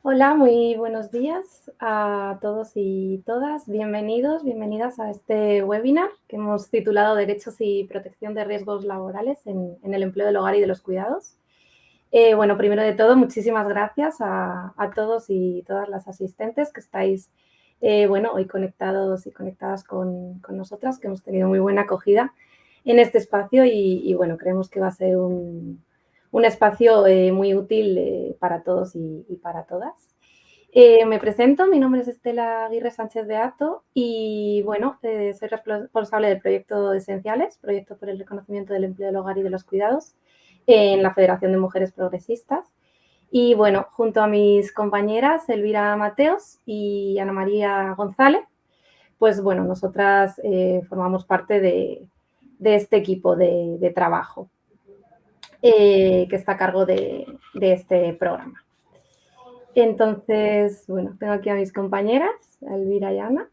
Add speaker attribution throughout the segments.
Speaker 1: Hola, muy buenos días a todos y todas. Bienvenidos, bienvenidas a este webinar que hemos titulado Derechos y protección de riesgos laborales en el empleo del hogar y de los cuidados. Bueno, primero de todo, muchísimas gracias a todos y todas las asistentes que estáis, hoy conectados y conectadas con nosotras, que hemos tenido muy buena acogida en este espacio y bueno, creemos que va a ser un espacio muy útil para todos y para todas. Me presento, mi nombre es Estela Aguirre Sánchez de Hato y, bueno, soy responsable del proyecto Esenciales, proyecto por el reconocimiento del empleo del hogar y de los cuidados en la Federación de Mujeres Progresistas. Y, bueno, junto a mis compañeras Elvira Mateos y Ana María González, pues, bueno, nosotras formamos parte de este equipo de trabajo que está a cargo de este programa. Entonces, bueno, tengo aquí a mis compañeras, a Elvira y Ana,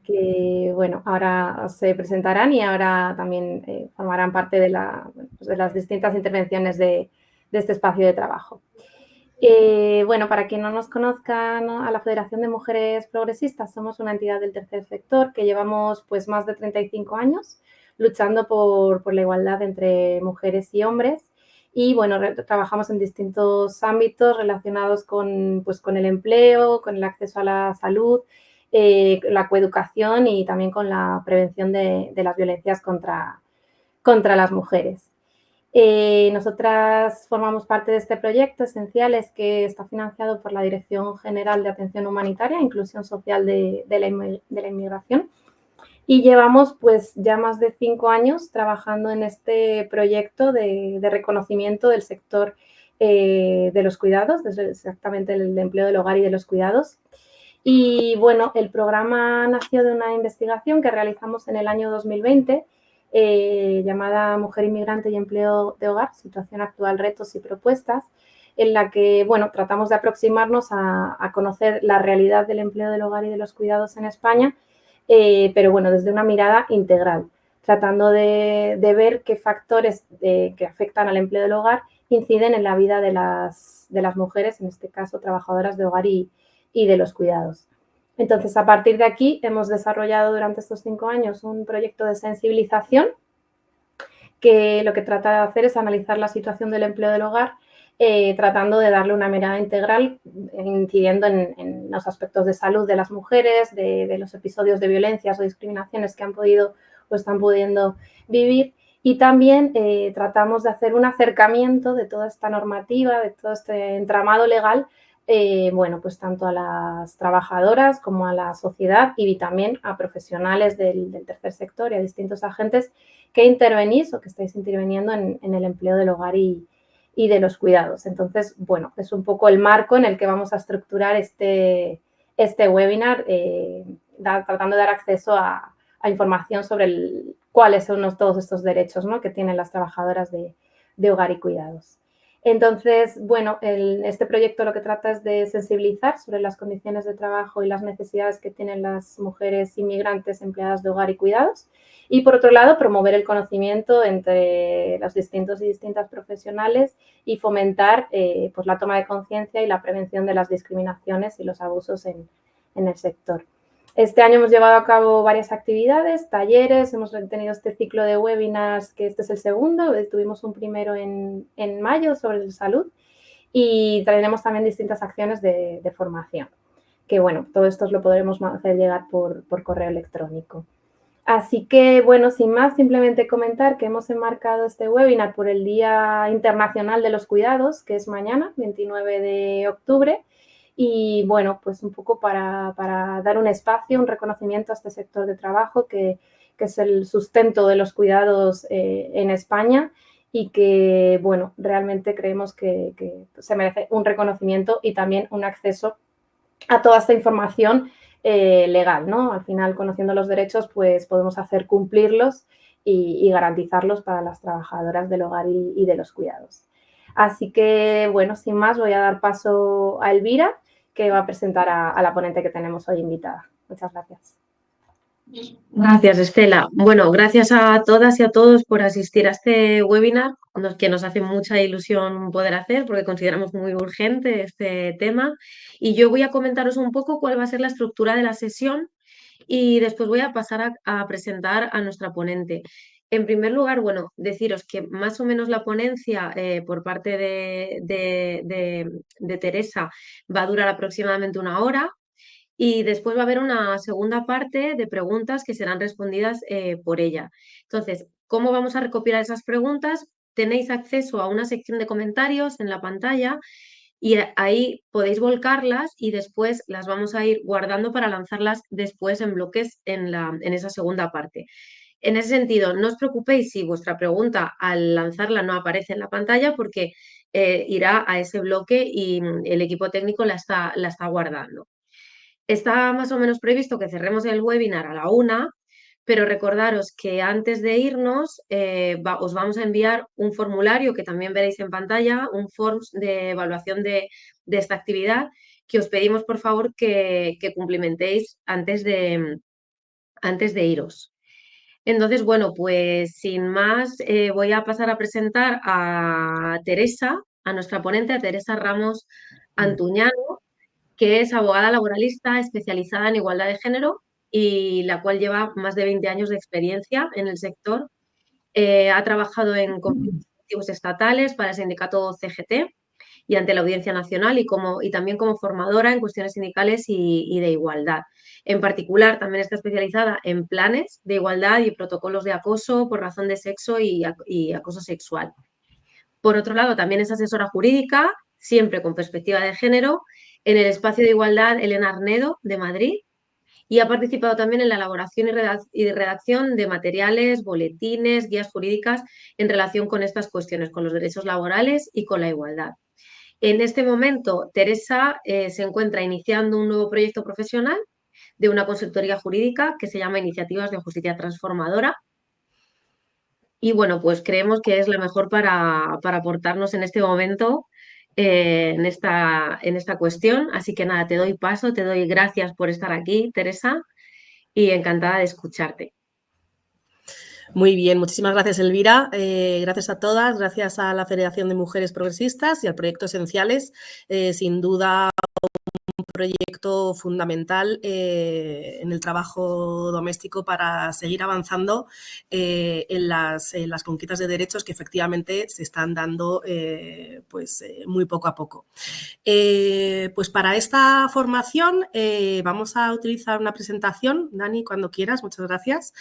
Speaker 1: que, bueno, ahora se presentarán y ahora también formarán parte de las distintas intervenciones de este espacio de trabajo. Bueno, para quien no nos conozca, ¿no?, a la Federación de Mujeres Progresistas somos una entidad del tercer sector que llevamos pues más de 35 años luchando por la igualdad entre mujeres y hombres y, bueno, trabajamos en distintos ámbitos relacionados con el empleo, con el acceso a la salud, la coeducación y también con la prevención de las violencias contra las mujeres. Nosotras formamos parte de este proyecto Esenciales, que está financiado por la Dirección General de Atención Humanitaria e Inclusión Social de la Inmigración. Y llevamos pues ya más de 5 años trabajando en este proyecto de reconocimiento del sector de los cuidados, exactamente el empleo del hogar y de los cuidados. Y, bueno, el programa nació de una investigación que realizamos en el año 2020 llamada Mujer Inmigrante y Empleo de Hogar, situación actual, retos y propuestas, en la que, bueno, tratamos de aproximarnos a conocer la realidad del empleo del hogar y de los cuidados en España, pero, bueno, desde una mirada integral, tratando de ver qué factores que afectan al empleo del hogar inciden en la vida de las mujeres, en este caso trabajadoras de hogar y de los cuidados. Entonces, a partir de aquí, hemos desarrollado durante estos 5 años un proyecto de sensibilización que lo que trata de hacer es analizar la situación del empleo del hogar tratando de darle una mirada integral, incidiendo en los aspectos de salud de las mujeres, de los episodios de violencias o discriminaciones que han podido o están pudiendo vivir. Y también tratamos de hacer un acercamiento de toda esta normativa, de todo este entramado legal, bueno, pues tanto a las trabajadoras como a la sociedad y también a profesionales del tercer sector y a distintos agentes que intervenís o que estáis interviniendo en el empleo del hogar y de los cuidados. Entonces, bueno, es un poco el marco en el que vamos a estructurar este webinar, tratando de dar acceso a información sobre cuáles son todos estos derechos, ¿no?, que tienen las trabajadoras de hogar y cuidados. Entonces, bueno, este proyecto lo que trata es de sensibilizar sobre las condiciones de trabajo y las necesidades que tienen las mujeres inmigrantes empleadas de hogar y cuidados. Y, por otro lado, promover el conocimiento entre los distintos y distintas profesionales y fomentar pues la toma de conciencia y la prevención de las discriminaciones y los abusos en el sector. Este año hemos llevado a cabo varias actividades, talleres, hemos tenido este ciclo de webinars, que este es el segundo, tuvimos un primero en mayo sobre salud y traeremos también distintas acciones de formación, que bueno, todo esto os lo podremos hacer llegar por correo electrónico. Así que, bueno, sin más, simplemente comentar que hemos enmarcado este webinar por el Día Internacional de los Cuidados, que es mañana, 29 de octubre, y bueno, pues un poco para dar un espacio, un reconocimiento a este sector de trabajo que es el sustento de los cuidados en España y que, bueno, realmente creemos que se merece un reconocimiento y también un acceso a toda esta información legal, ¿no? Al final, conociendo los derechos, pues podemos hacer cumplirlos y garantizarlos para las trabajadoras del hogar y de los cuidados. Así que, bueno, sin más, voy a dar paso a Elvira, que va a presentar a la ponente que tenemos hoy invitada. Muchas gracias.
Speaker 2: Gracias, Estela. Bueno, gracias a todas y a todos por asistir a este webinar, que nos hace mucha ilusión poder hacer porque consideramos muy urgente este tema. Y yo voy a comentaros un poco cuál va a ser la estructura de la sesión y después voy a pasar a presentar a nuestra ponente. En primer lugar, bueno, deciros que más o menos la ponencia por parte de Teresa va a durar aproximadamente 1 hora. Y después va a haber una segunda parte de preguntas que serán respondidas por ella. Entonces, ¿cómo vamos a recopilar esas preguntas? Tenéis acceso a una sección de comentarios en la pantalla y ahí podéis volcarlas y después las vamos a ir guardando para lanzarlas después en bloques en esa segunda parte. En ese sentido, no os preocupéis si vuestra pregunta al lanzarla no aparece en la pantalla porque irá a ese bloque y el equipo técnico la está guardando. Está más o menos previsto que cerremos el webinar a la 1, pero recordaros que antes de irnos os vamos a enviar un formulario que también veréis en pantalla, un forms de evaluación de esta actividad que os pedimos por favor que cumplimentéis antes de iros. Entonces, bueno, pues sin más voy a pasar a presentar a Teresa, a nuestra ponente, a Teresa Ramos Antuñano, que es abogada laboralista especializada en igualdad de género y la cual lleva más de 20 años de experiencia en el sector. Ha trabajado en conflictos colectivos estatales para el sindicato CGT y ante la Audiencia Nacional y también como formadora en cuestiones sindicales y de igualdad. En particular, también está especializada en planes de igualdad y protocolos de acoso por razón de sexo y acoso sexual. Por otro lado, también es asesora jurídica, siempre con perspectiva de género, en el espacio de igualdad Elena Arnedo de Madrid y ha participado también en la elaboración y redacción de materiales, boletines, guías jurídicas en relación con estas cuestiones, con los derechos laborales y con la igualdad. En este momento, Teresa se encuentra iniciando un nuevo proyecto profesional de una consultoría jurídica que se llama Iniciativas de Justicia Transformadora. Y bueno, pues creemos que es la mejor para aportarnos en este momento en esta cuestión. Así que nada, te doy paso, te doy gracias por estar aquí, Teresa, y encantada de escucharte.
Speaker 3: Muy bien, muchísimas gracias, Elvira. Gracias a todas, gracias a la Federación de Mujeres Progresistas y al Proyecto Esenciales. Sin duda, un proyecto fundamental en el trabajo doméstico para seguir avanzando en las conquistas de derechos que efectivamente se están dando muy poco a poco. Pues para esta formación vamos a utilizar una presentación, Dani, cuando quieras, muchas gracias.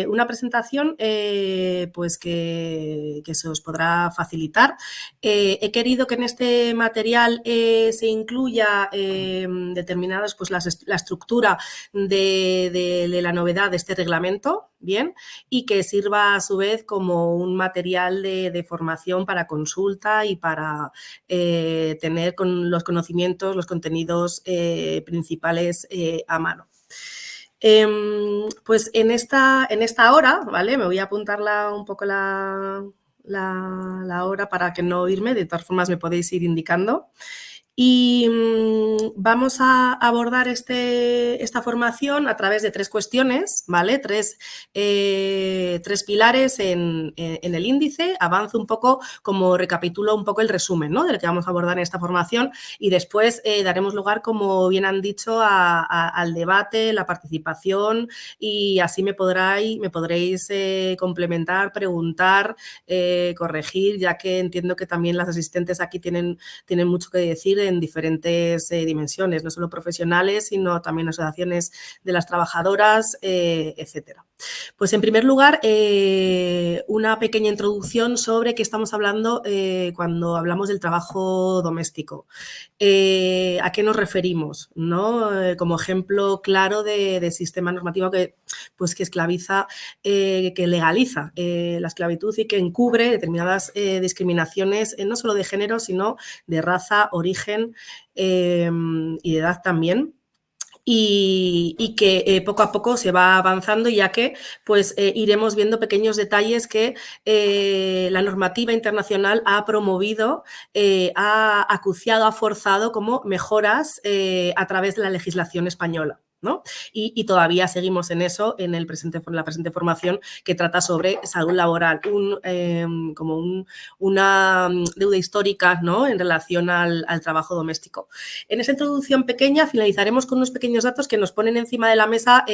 Speaker 3: Una presentación pues que se os podrá facilitar. He querido que en este material se incluya determinadas, pues la estructura de la novedad de este reglamento, bien, y que sirva a su vez como un material de formación para consulta y para tener con los conocimientos, los contenidos principales a mano. Pues en esta hora, ¿vale? Me voy a apuntar un poco la hora para que no irme, de todas formas me podéis ir indicando. Y vamos a abordar esta formación a través de 3 cuestiones, ¿vale? Tres pilares en el índice. Avanzo un poco, como recapitulo un poco el resumen, ¿no?, de lo que vamos a abordar en esta formación, y después daremos lugar, como bien han dicho, al debate, la participación, y así me podréis complementar, preguntar, corregir, ya que entiendo que también las asistentes aquí tienen mucho que decir en diferentes dimensiones, no solo profesionales, sino también asociaciones de las trabajadoras, etcétera. Pues en primer lugar, una pequeña introducción sobre qué estamos hablando cuando hablamos del trabajo doméstico. ¿A qué nos referimos, ¿no? Como ejemplo claro de sistema normativo que esclaviza, que legaliza la esclavitud y que encubre determinadas discriminaciones, no solo de género, sino de raza, origen y de edad también. Y que poco a poco se va avanzando, ya que iremos viendo pequeños detalles que la normativa internacional ha promovido, ha acuciado, ha forzado como mejoras a través de la legislación española, ¿no? Y todavía seguimos en eso, en la presente formación, que trata sobre salud laboral, una deuda histórica, ¿no?, en relación al trabajo doméstico. En esa introducción pequeña finalizaremos con unos pequeños datos que nos ponen encima de la mesa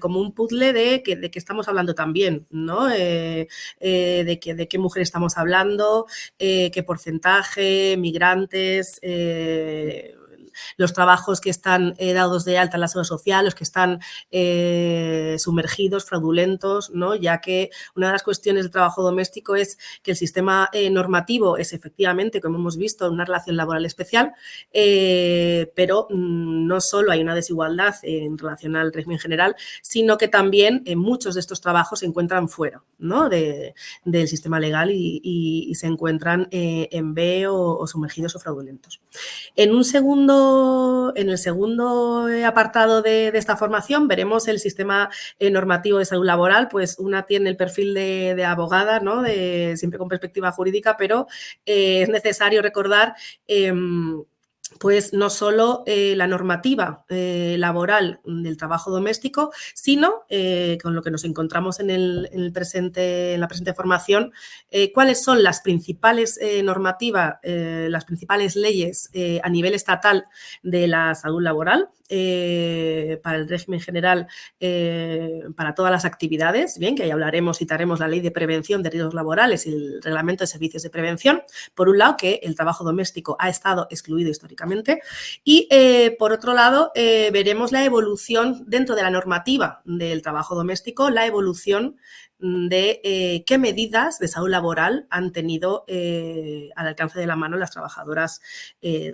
Speaker 3: como un puzzle de qué estamos hablando también, ¿no? De qué mujer estamos hablando, qué porcentaje, migrantes, los trabajos que están dados de alta en la seguridad social, los que están sumergidos, fraudulentos, ¿no? Ya que una de las cuestiones del trabajo doméstico es que el sistema normativo es efectivamente, como hemos visto, una relación laboral especial, pero no solo hay una desigualdad en relación al régimen general, sino que también muchos de estos trabajos se encuentran fuera, ¿no?, del sistema legal y se encuentran en B o sumergidos o fraudulentos. En el segundo apartado de esta formación veremos el sistema normativo de salud laboral. Pues una tiene el perfil de abogada, ¿no?, siempre con perspectiva jurídica, pero es necesario recordar pues no solo la normativa laboral del trabajo doméstico, sino con lo que nos encontramos en la presente formación, cuáles son las principales normativas, las principales leyes a nivel estatal de la salud laboral, para el régimen general, para todas las actividades, bien, que ahí hablaremos, citaremos la Ley de Prevención de Riesgos Laborales y el Reglamento de Servicios de Prevención, por un lado, que el trabajo doméstico ha estado excluido históricamente, y por otro lado veremos la evolución dentro de la normativa del trabajo doméstico, la evolución de qué medidas de salud laboral han tenido al alcance de la mano las trabajadoras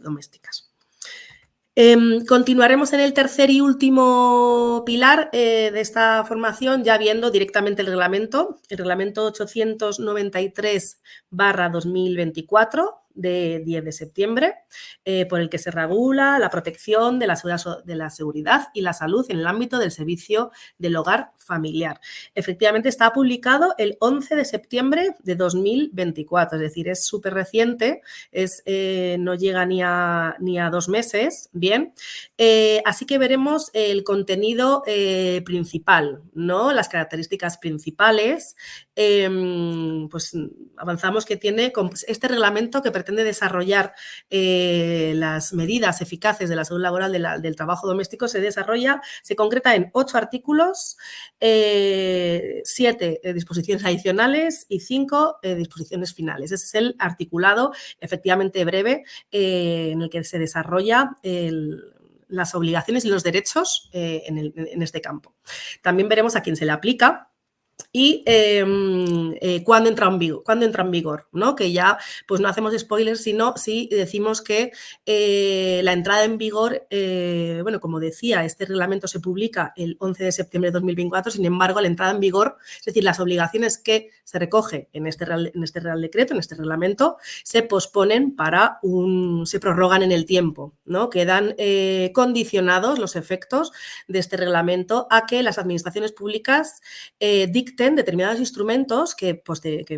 Speaker 3: domésticas. Continuaremos en el tercer y último pilar de esta formación, ya viendo directamente el reglamento 893/2024 de 10 de septiembre, por el que se regula la protección de la seguridad y la salud en el ámbito del servicio del hogar familiar. Efectivamente, está publicado el 11 de septiembre de 2024, es decir, es súper reciente, no llega ni a 2 meses, bien. Así que veremos el contenido principal, ¿no?, las características principales. Pues avanzamos que tiene este reglamento que pretende desarrollar las medidas eficaces de la salud laboral del trabajo doméstico se concreta en 8 artículos, 7 disposiciones adicionales y 5 disposiciones finales. Ese es el articulado efectivamente breve en el que se desarrolla las obligaciones y los derechos en este campo. También veremos a quién se le aplica y cuándo entra en vigor, ¿no? Que ya pues no hacemos spoilers, sino si decimos que la entrada en vigor, bueno, como decía, este reglamento se publica el 11 de septiembre de 2024, sin embargo, la entrada en vigor, es decir, las obligaciones que se recoge en este Real Decreto, en este reglamento, se posponen se prorrogan en el tiempo, ¿no? Quedan condicionados los efectos de este reglamento a que las administraciones públicas dicten determinados instrumentos que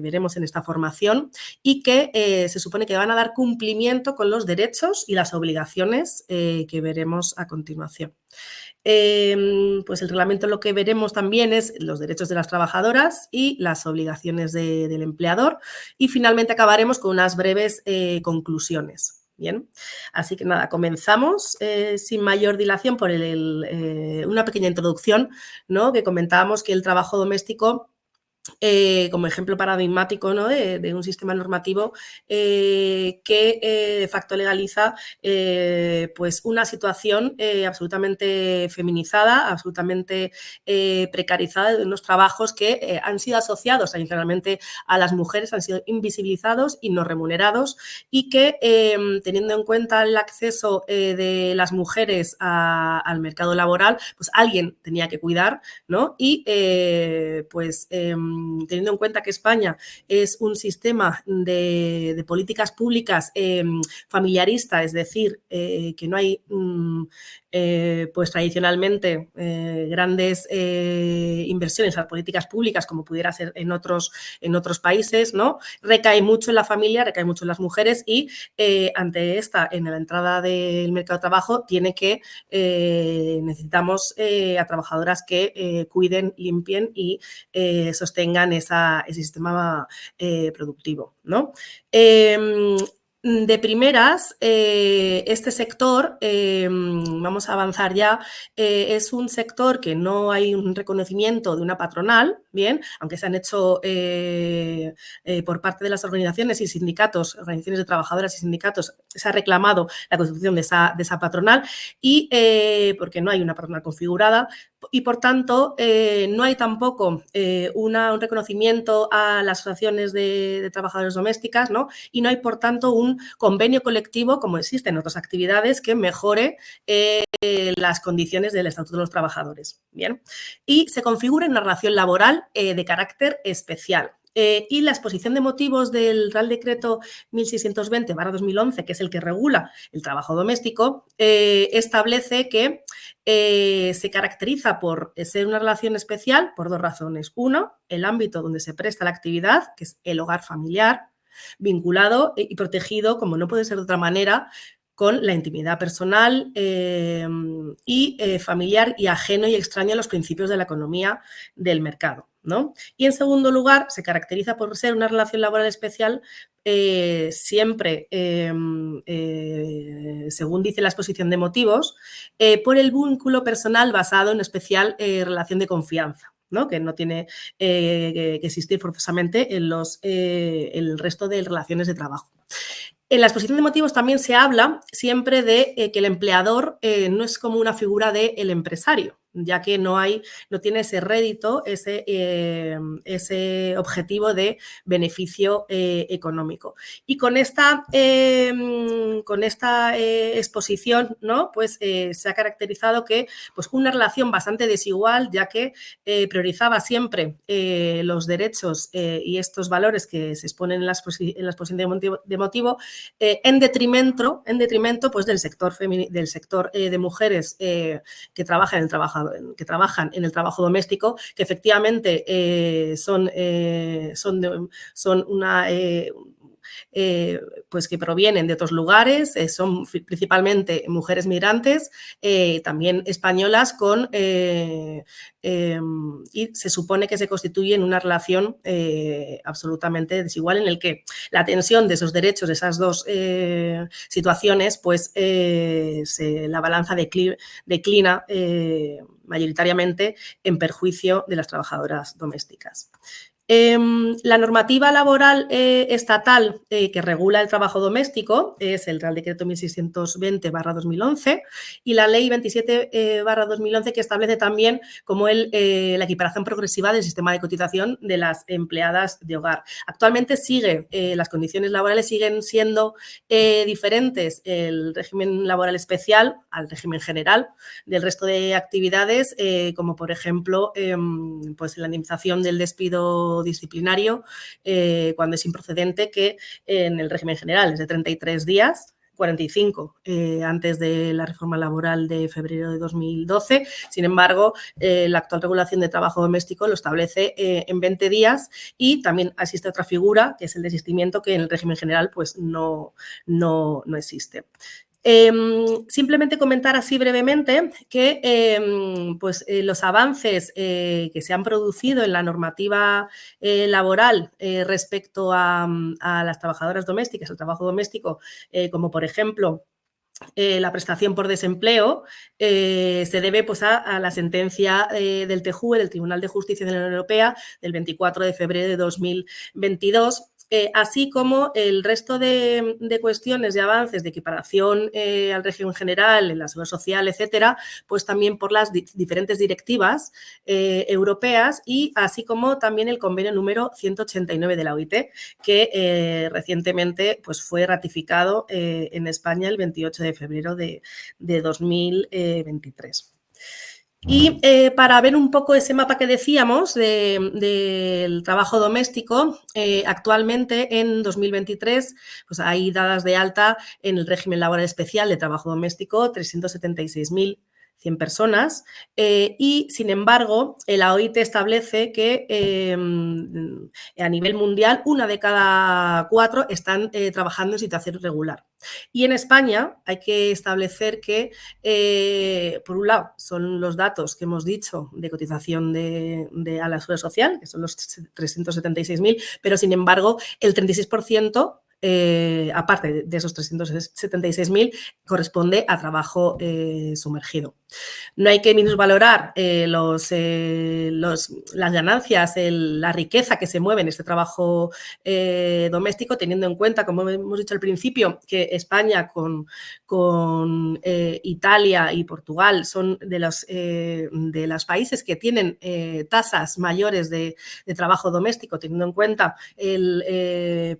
Speaker 3: veremos en esta formación y que se supone que van a dar cumplimiento con los derechos y las obligaciones que veremos a continuación. Pues el reglamento lo que veremos también es los derechos de las trabajadoras y las obligaciones del empleador y finalmente acabaremos con unas breves conclusiones. Bien, así que nada, comenzamos sin mayor dilación por una pequeña introducción, ¿no? Que comentábamos que el trabajo doméstico, como ejemplo paradigmático, ¿no? de un sistema normativo que de facto legaliza pues una situación absolutamente feminizada, absolutamente precarizada, de unos trabajos que han sido asociados tradicionalmente a las mujeres, han sido invisibilizados y no remunerados y que teniendo en cuenta el acceso de las mujeres al mercado laboral, pues alguien tenía que cuidar, ¿no? Y teniendo en cuenta que España es un sistema de políticas públicas familiarista, es decir, que no hay pues tradicionalmente grandes inversiones a políticas públicas como pudiera ser en otros países, ¿no? Recae mucho en la familia, recae mucho en las mujeres y ante en la entrada del mercado de trabajo necesitamos a trabajadoras que cuiden, limpien y sostengan ese sistema productivo, ¿no? De primeras, este sector, vamos a avanzar ya, es un sector que no hay un reconocimiento de una patronal, bien, aunque se han hecho por parte de las organizaciones y sindicatos, organizaciones de trabajadoras y sindicatos, se ha reclamado la constitución de esa patronal y porque no hay una patronal configurada y por tanto no hay tampoco un reconocimiento a las asociaciones de trabajadores domésticas, ¿no? Y no hay por tanto un convenio colectivo como existe en otras actividades que mejore las condiciones del Estatuto de los Trabajadores. Bien, y se configura en una relación laboral de carácter especial. Y la exposición de motivos del Real Decreto 1620/2011, que es el que regula el trabajo doméstico, establece que se caracteriza por ser una relación especial por 2 razones. Uno, el ámbito donde se presta la actividad, que es el hogar familiar, vinculado y protegido, como no puede ser de otra manera, con la intimidad personal y familiar y ajeno y extraño a los principios de la economía del mercado, ¿no? Y en segundo lugar, se caracteriza por ser una relación laboral especial siempre, según dice la exposición de motivos, por el vínculo personal basado en especial relación de confianza, ¿no? Que no tiene que existir forzosamente en el resto de relaciones de trabajo. En la exposición de motivos también se habla siempre de que el empleador no es como una figura del empresario, ya que no tiene ese rédito, ese objetivo de beneficio económico. Y con esta exposición, ¿no? Pues se ha caracterizado que pues, una relación bastante desigual, ya que priorizaba siempre los derechos y estos valores que se exponen en la exposición de motivo en detrimento pues, del sector de mujeres que trabajan en el trabajo doméstico, que efectivamente son pues que provienen de otros lugares, son principalmente mujeres migrantes, también españolas, y se supone que se constituye en una relación absolutamente desigual, en el que la tensión de esos derechos, de esas dos situaciones, pues la balanza declina mayoritariamente en perjuicio de las trabajadoras domésticas. La normativa laboral estatal que regula el trabajo doméstico es el Real Decreto 1620/2011 y la Ley 27/2011, que establece también como la equiparación progresiva del sistema de cotización de las empleadas de hogar. Actualmente las condiciones laborales siguen siendo diferentes el régimen laboral especial al régimen general del resto de actividades, como por ejemplo pues la indemnización del despido disciplinario cuando es improcedente, que en el régimen general es de 33 días, 45 antes de la reforma laboral de febrero de 2012. Sin embargo, la actual regulación de trabajo doméstico lo establece en 20 días y también existe otra figura, que es el desistimiento, que en el régimen general pues no existe. Simplemente comentar así brevemente que los avances que se han producido en la normativa laboral respecto a las trabajadoras domésticas, el trabajo doméstico, como por ejemplo la prestación por desempleo, se debe pues, a la sentencia del TJUE, del Tribunal de Justicia de la Unión Europea, del 24 de febrero de 2022, así como el resto de cuestiones de avances de equiparación al régimen general, en la seguridad social, etcétera, pues también por las diferentes directivas europeas y así como también el convenio número 189 de la OIT, que recientemente pues, fue ratificado en España el 28 de febrero de 2023. Y para ver un poco ese mapa que decíamos del trabajo doméstico, actualmente en 2023 pues hay dadas de alta en el régimen laboral especial de trabajo doméstico 376.100 personas y, sin embargo, la OIT establece que a nivel mundial 1 de cada 4 están trabajando en situación irregular. Y en España hay que establecer que, por un lado, son los datos que hemos dicho de cotización a la seguridad social, que son los 376.000, pero, sin embargo, el 36%, aparte de esos 376.000, corresponde a trabajo sumergido. No hay que minusvalorar las ganancias, la riqueza que se mueve en este trabajo doméstico, teniendo en cuenta, como hemos dicho al principio, que España con Italia y Portugal son de los países que tienen tasas mayores de trabajo doméstico, teniendo en cuenta el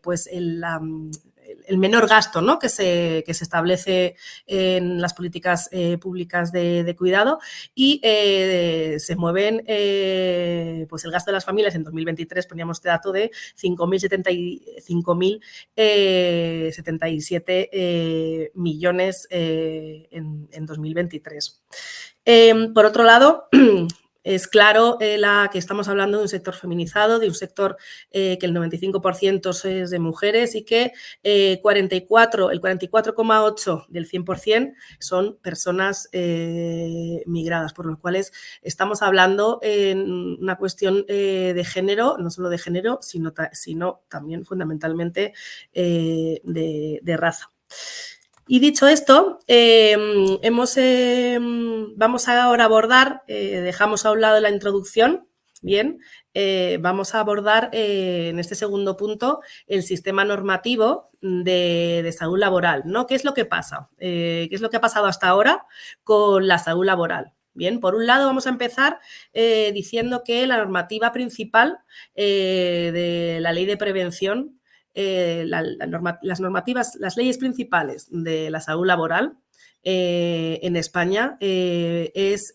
Speaker 3: menor gasto, ¿no?, que se establece en las políticas públicas de cuidado y se mueven, pues el gasto de las familias en 2023, poníamos este dato de 5.077 millones en 2023. Por otro lado, es claro que estamos hablando de un sector feminizado, de un sector que el 95% es de mujeres y que el 44,8% del 100% son personas migradas, por lo cual estamos hablando en una cuestión de género, no solo de género, sino también fundamentalmente de raza. Y dicho esto, vamos ahora a abordar, dejamos a un lado la introducción, bien, vamos a abordar en este segundo punto el sistema normativo de salud laboral, ¿no? ¿Qué es lo que pasa? ¿Qué es lo que ha pasado hasta ahora con la salud laboral? Bien, por un lado vamos a empezar diciendo que la normativa principal de la Ley de Prevención, las leyes principales de la salud laboral en España es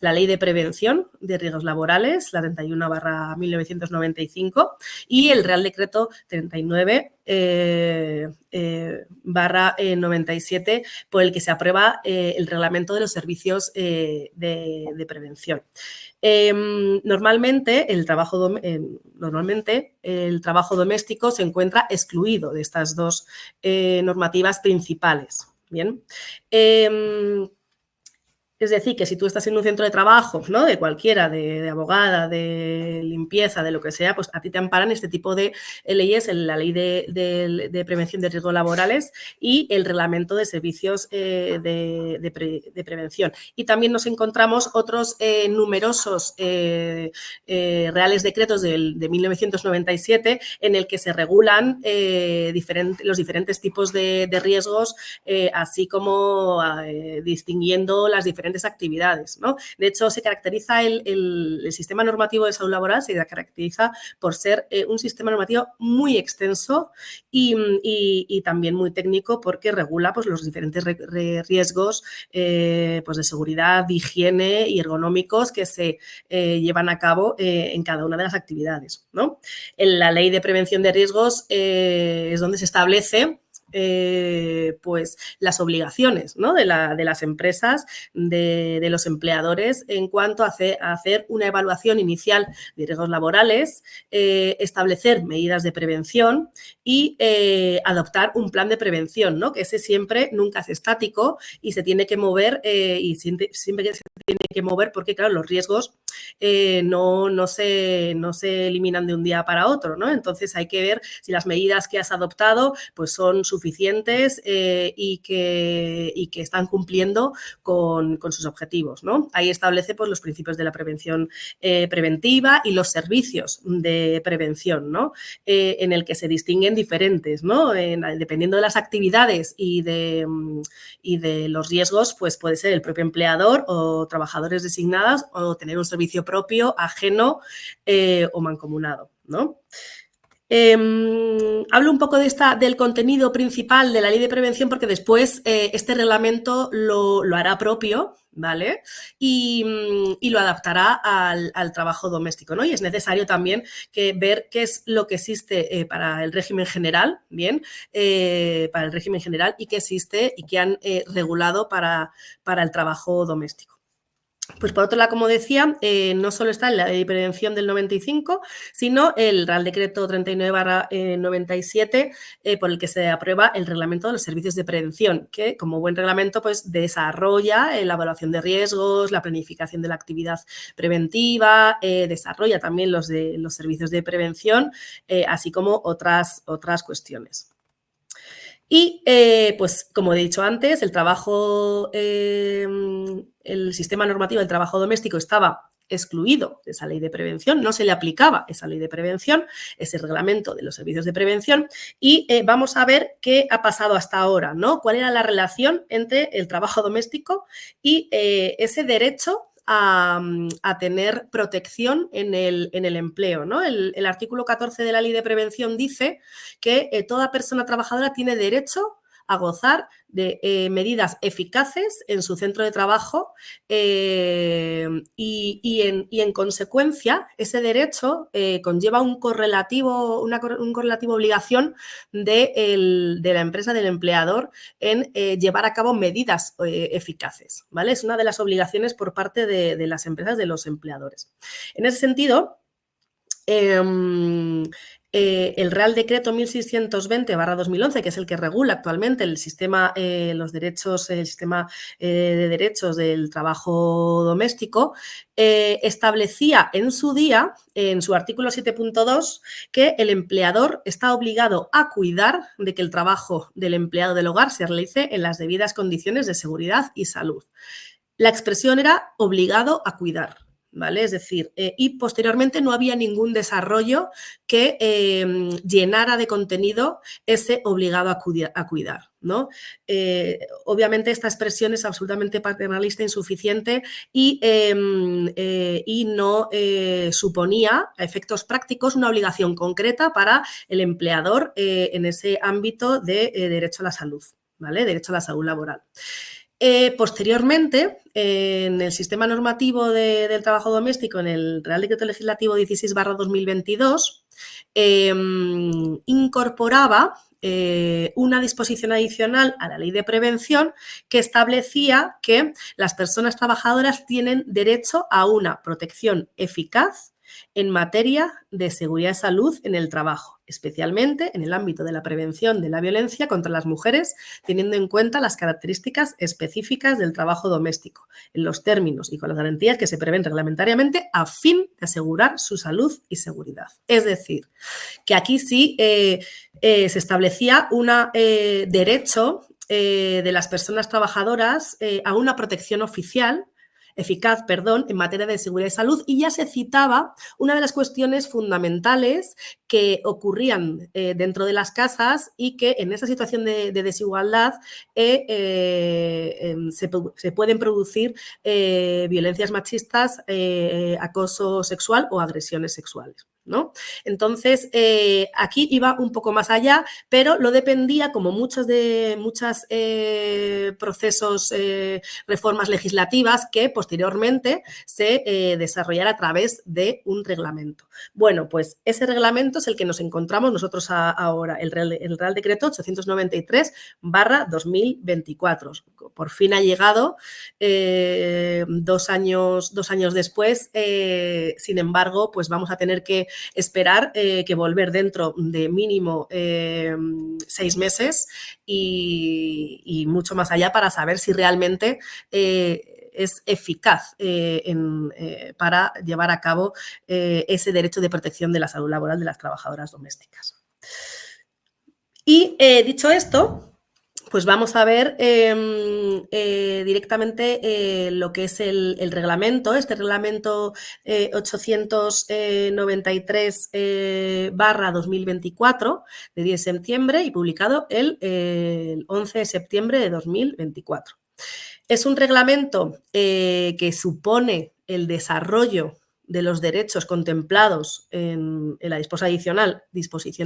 Speaker 3: la Ley de Prevención de Riesgos Laborales, la 31/1995, y el Real Decreto 39 /97, por el que se aprueba el reglamento de los servicios de prevención. Normalmente el trabajo doméstico se encuentra excluido de estas dos normativas principales. Bien. Es decir, que si tú estás en un centro de trabajo, ¿no?, de cualquiera, de abogada, de limpieza, de lo que sea, pues a ti te amparan este tipo de leyes, la Ley de Prevención de Riesgos Laborales y el Reglamento de Servicios de Prevención. Y también nos encontramos otros numerosos reales decretos de 1997 en el que se regulan los diferentes tipos de riesgos, así como distinguiendo las diferentes actividades, ¿no? De hecho, se caracteriza el sistema normativo de salud laboral, se caracteriza por ser un sistema normativo muy extenso y también muy técnico, porque regula, pues, los diferentes riesgos pues, de seguridad, de higiene y ergonómicos que se llevan a cabo en cada una de las actividades, ¿no? En la Ley de Prevención de Riesgos es donde se establece pues las obligaciones, ¿no?, de las empresas, de los empleadores en cuanto a hacer una evaluación inicial de riesgos laborales, establecer medidas de prevención y adoptar un plan de prevención, ¿no?, que ese siempre nunca es estático y se tiene que mover y siempre se tiene que mover porque, claro, los riesgos no se eliminan de un día para otro, ¿no? Entonces hay que ver si las medidas que has adoptado pues son suficientes y que están cumpliendo con sus objetivos, ¿no? Ahí establece, pues, los principios de la prevención preventiva y los servicios de prevención, ¿no?, en el que se distinguen diferentes, ¿no? Dependiendo de las actividades y de los riesgos, pues puede ser el propio empleador o trabajadores designados o tener un servicio propio, ajeno o mancomunado, ¿no? Hablo un poco del contenido principal de la Ley de Prevención porque después este reglamento lo hará propio, ¿vale? Y lo adaptará al trabajo doméstico, ¿no? Y es necesario también ver qué es lo que existe para el régimen general, ¿bien? Para el régimen general y qué existe y qué han regulado para el trabajo doméstico. Pues por otro lado, como decía, no solo está en la Ley de Prevención del 95, sino el Real Decreto 39/97, por el que se aprueba el Reglamento de los Servicios de Prevención, que como buen reglamento pues desarrolla la evaluación de riesgos, la planificación de la actividad preventiva, desarrolla también los servicios de prevención, así como otras cuestiones. Y, pues, como he dicho antes, el sistema normativo del trabajo doméstico estaba excluido de esa ley de prevención, no se le aplicaba esa ley de prevención, ese reglamento de los servicios de prevención, y vamos a ver qué ha pasado hasta ahora, ¿no? ¿Cuál era la relación entre el trabajo doméstico y ese derecho a tener protección en el empleo, ¿no? El artículo 14 de la Ley de Prevención dice que toda persona trabajadora tiene derecho a gozar de medidas eficaces en su centro de trabajo y en consecuencia ese derecho conlleva una correlativa obligación de la empresa, del empleador, en llevar a cabo medidas eficaces, ¿vale? Es una de las obligaciones por parte de las empresas, de los empleadores. En ese sentido, el Real Decreto 1620/2011, que es el que regula actualmente el sistema de derechos del trabajo doméstico, establecía en su día, en su artículo 7.2, que el empleador está obligado a cuidar de que el trabajo del empleado del hogar se realice en las debidas condiciones de seguridad y salud. La expresión era obligado a cuidar, ¿vale? Es decir, y posteriormente no había ningún desarrollo que llenara de contenido ese obligado a cuidar, ¿no? Obviamente esta expresión es absolutamente paternalista, insuficiente y no suponía a efectos prácticos una obligación concreta para el empleador en ese ámbito de derecho a la salud, ¿vale? Derecho a la salud laboral. Posteriormente, en el sistema normativo del trabajo doméstico, en el Real Decreto Legislativo 16/2022, incorporaba una disposición adicional a la Ley de Prevención que establecía que las personas trabajadoras tienen derecho a una protección eficaz en materia de seguridad y salud en el trabajo, especialmente en el ámbito de la prevención de la violencia contra las mujeres, teniendo en cuenta las características específicas del trabajo doméstico, en los términos y con las garantías que se prevén reglamentariamente a fin de asegurar su salud y seguridad. Es decir, que aquí sí se establecía un derecho de las personas trabajadoras a una protección eficaz, en materia de seguridad y salud, y ya se citaba una de las cuestiones fundamentales que ocurrían dentro de las casas y que en esa situación de desigualdad se pueden producir violencias machistas, acoso sexual o agresiones sexuales, ¿no? Entonces, aquí iba un poco más allá, pero lo dependía, como muchos procesos, reformas legislativas que posteriormente se desarrollara a través de un reglamento. Bueno, pues ese reglamento es el que nos encontramos nosotros ahora, el Real Decreto 893/2024. Por fin ha llegado 2 años después, sin embargo, pues vamos a tener que esperar que volver dentro de mínimo 6 meses y mucho más allá para saber si realmente es eficaz para llevar a cabo ese derecho de protección de la salud laboral de las trabajadoras domésticas. Y dicho esto, pues vamos a ver directamente lo que es el reglamento, este reglamento 893/2024 de 10 de septiembre y publicado el 11 de septiembre de 2024. Es un reglamento que supone el desarrollo de los derechos contemplados en la disposición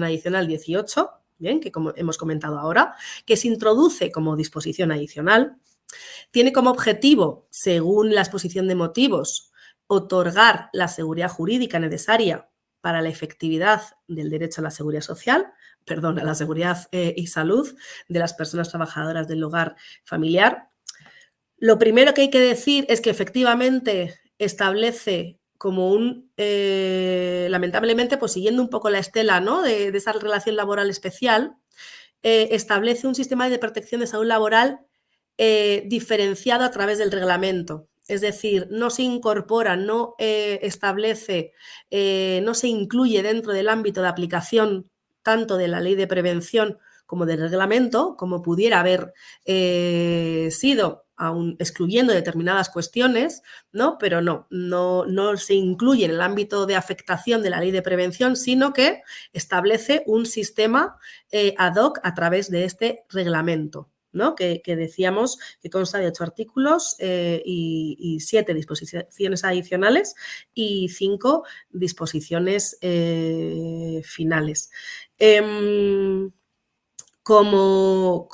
Speaker 3: adicional 18, bien, que como hemos comentado ahora, que se introduce como disposición adicional, tiene como objetivo, según la exposición de motivos, otorgar la seguridad jurídica necesaria para la efectividad del derecho a la seguridad social, a la seguridad y salud de las personas trabajadoras del hogar familiar. Lo primero que hay que decir es que efectivamente establece como lamentablemente, pues siguiendo un poco la estela, ¿no?, de esa relación laboral especial, establece un sistema de protección de salud laboral diferenciado a través del reglamento. Es decir, no se incorpora, no establece, no se incluye dentro del ámbito de aplicación tanto de la ley de prevención como del reglamento, como pudiera haber sido, aún excluyendo determinadas cuestiones, ¿no? Pero no se incluye en el ámbito de afectación de la ley de prevención, sino que establece un sistema ad hoc a través de este reglamento, ¿no? Que decíamos que consta de 8 artículos y 7 disposiciones adicionales y 5 disposiciones finales.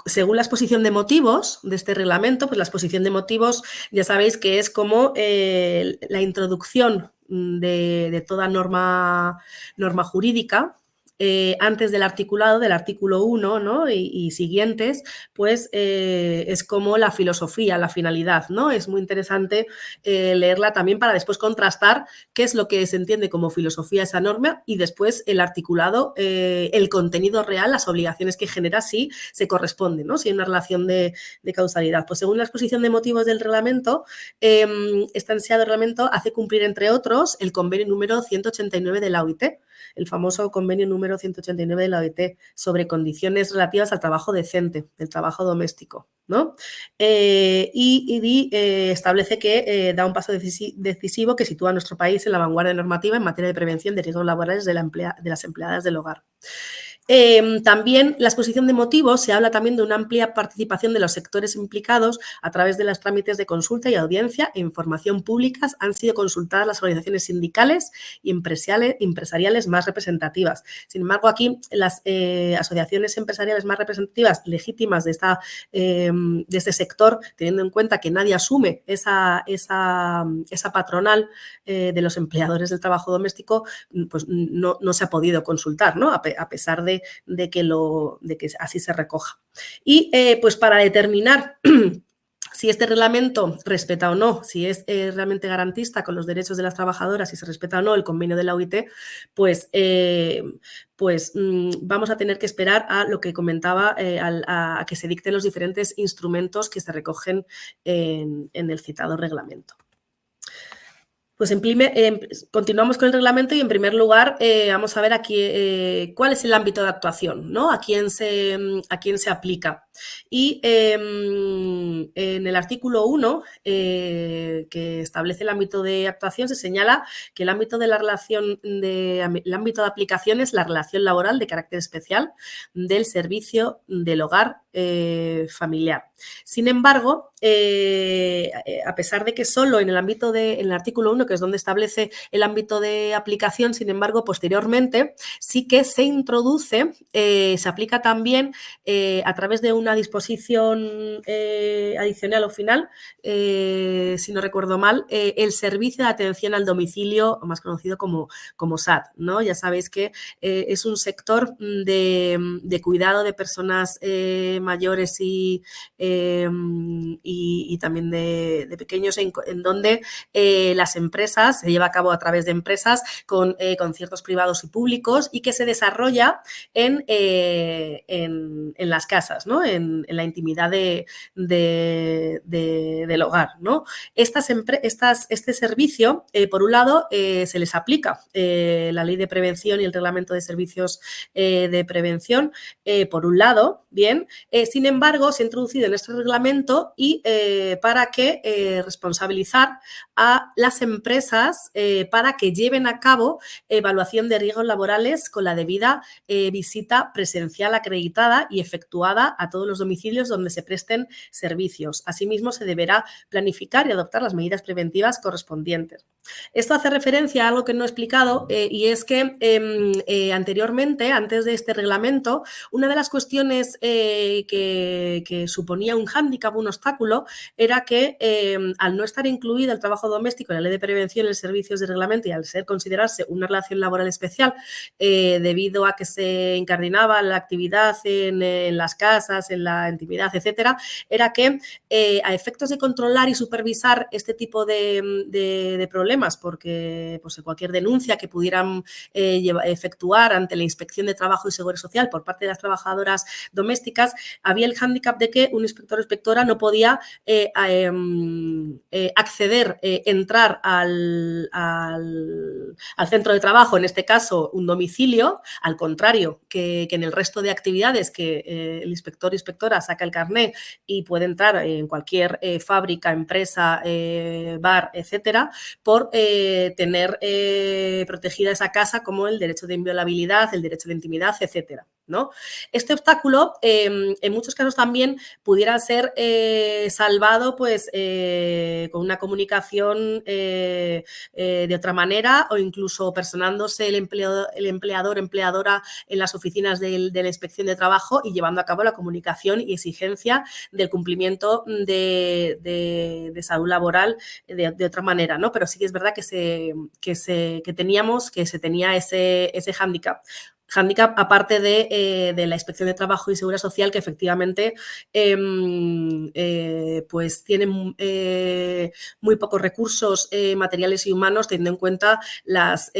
Speaker 3: Según la exposición de motivos de este reglamento, pues la exposición de motivos ya sabéis que es como la introducción de toda norma jurídica antes del articulado, del artículo 1, ¿no?, y siguientes, pues es como la filosofía, la finalidad, ¿no? Es muy interesante leerla también para después contrastar qué es lo que se entiende como filosofía esa norma y después el articulado, el contenido real, las obligaciones que genera, si se corresponde, ¿no?, si hay una relación de causalidad. Pues según la exposición de motivos del reglamento, este ansiado reglamento hace cumplir, entre otros, el convenio número 189 de la OIT, el famoso convenio número 189 de la OIT sobre condiciones relativas al trabajo decente, del trabajo doméstico, ¿no? Establece que da un paso decisivo que sitúa a nuestro país en la vanguardia normativa en materia de prevención de riesgos laborales de las empleadas del hogar. También la exposición de motivos se habla también de una amplia participación de los sectores implicados a través de los trámites de consulta y audiencia e información públicas. Han sido consultadas las organizaciones sindicales y empresariales más representativas. Sin embargo, aquí las asociaciones empresariales más representativas legítimas de este sector, teniendo en cuenta que nadie asume esa patronal de los empleadores del trabajo doméstico, pues no se ha podido consultar, ¿no? A pesar de que así se recoja. Y pues para determinar si este reglamento respeta o no, si es realmente garantista con los derechos de las trabajadoras, si se respeta o no el convenio de la OIT, pues vamos a tener que esperar a lo que comentaba, a que se dicten los diferentes instrumentos que se recogen en el citado reglamento. Pues continuamos con el reglamento y en primer lugar vamos a ver aquí cuál es el ámbito de actuación, ¿no? A quién se aplica. Y en el artículo 1, que establece el ámbito de actuación, se señala que el ámbito de aplicación es la relación laboral de carácter especial del servicio del hogar familiar. Sin embargo, a pesar de que solo en el artículo 1, que es donde establece el ámbito de aplicación, sin embargo, posteriormente sí que se introduce, se aplica también a través de una disposición adicional o final, si no recuerdo mal, el servicio de atención al domicilio, más conocido como SAD, ¿no? Ya sabéis que es un sector de cuidado de personas mayores y también de pequeños, en donde las empresas, se lleva a cabo a través de empresas con conciertos privados y públicos y que se desarrolla en las casas, ¿no? En la intimidad del hogar, ¿no? Este servicio, por un lado, se les aplica la Ley de Prevención y el Reglamento de Servicios de Prevención, por un lado, bien, sin embargo, se ha introducido en este reglamento y para que responsabilizar a las empresas para que lleven a cabo evaluación de riesgos laborales con la debida visita presencial acreditada y efectuada a todos los domicilios donde se presten servicios. Asimismo, se deberá planificar y adoptar las medidas preventivas correspondientes. Esto hace referencia a algo que no he explicado y es que anteriormente, antes de este reglamento, una de las cuestiones que suponía un hándicap, un obstáculo, era que al no estar incluido el trabajo doméstico en la Ley de Prevención y los Servicios de Reglamento y al considerarse una relación laboral especial, debido a que se incardinaba la actividad en las casas, en la intimidad, etcétera, era que a efectos de controlar y supervisar este tipo de problemas, porque pues, cualquier denuncia que pudieran efectuar ante la Inspección de Trabajo y Seguridad Social por parte de las trabajadoras domésticas, había el hándicap de que un inspector o inspectora no podía acceder, entrar al centro de trabajo, en este caso un domicilio, al contrario que en el resto de actividades que el inspector o inspectora saca el carné y puede entrar en cualquier fábrica, empresa, bar, etcétera, por tener protegida esa casa como el derecho de inviolabilidad, el derecho de intimidad, etcétera, ¿no? Este obstáculo en muchos casos también pudiera ser salvado pues, con una comunicación de otra manera o incluso personándose el empleador o empleadora en las oficinas de la Inspección de Trabajo y llevando a cabo la comunicación y exigencia del cumplimiento de salud laboral de otra manera, ¿no? Pero sí que es verdad que se tenía ese hándicap. Aparte de la Inspección de Trabajo y Seguridad Social, que efectivamente pues tiene muy pocos recursos materiales y humanos, teniendo en cuenta las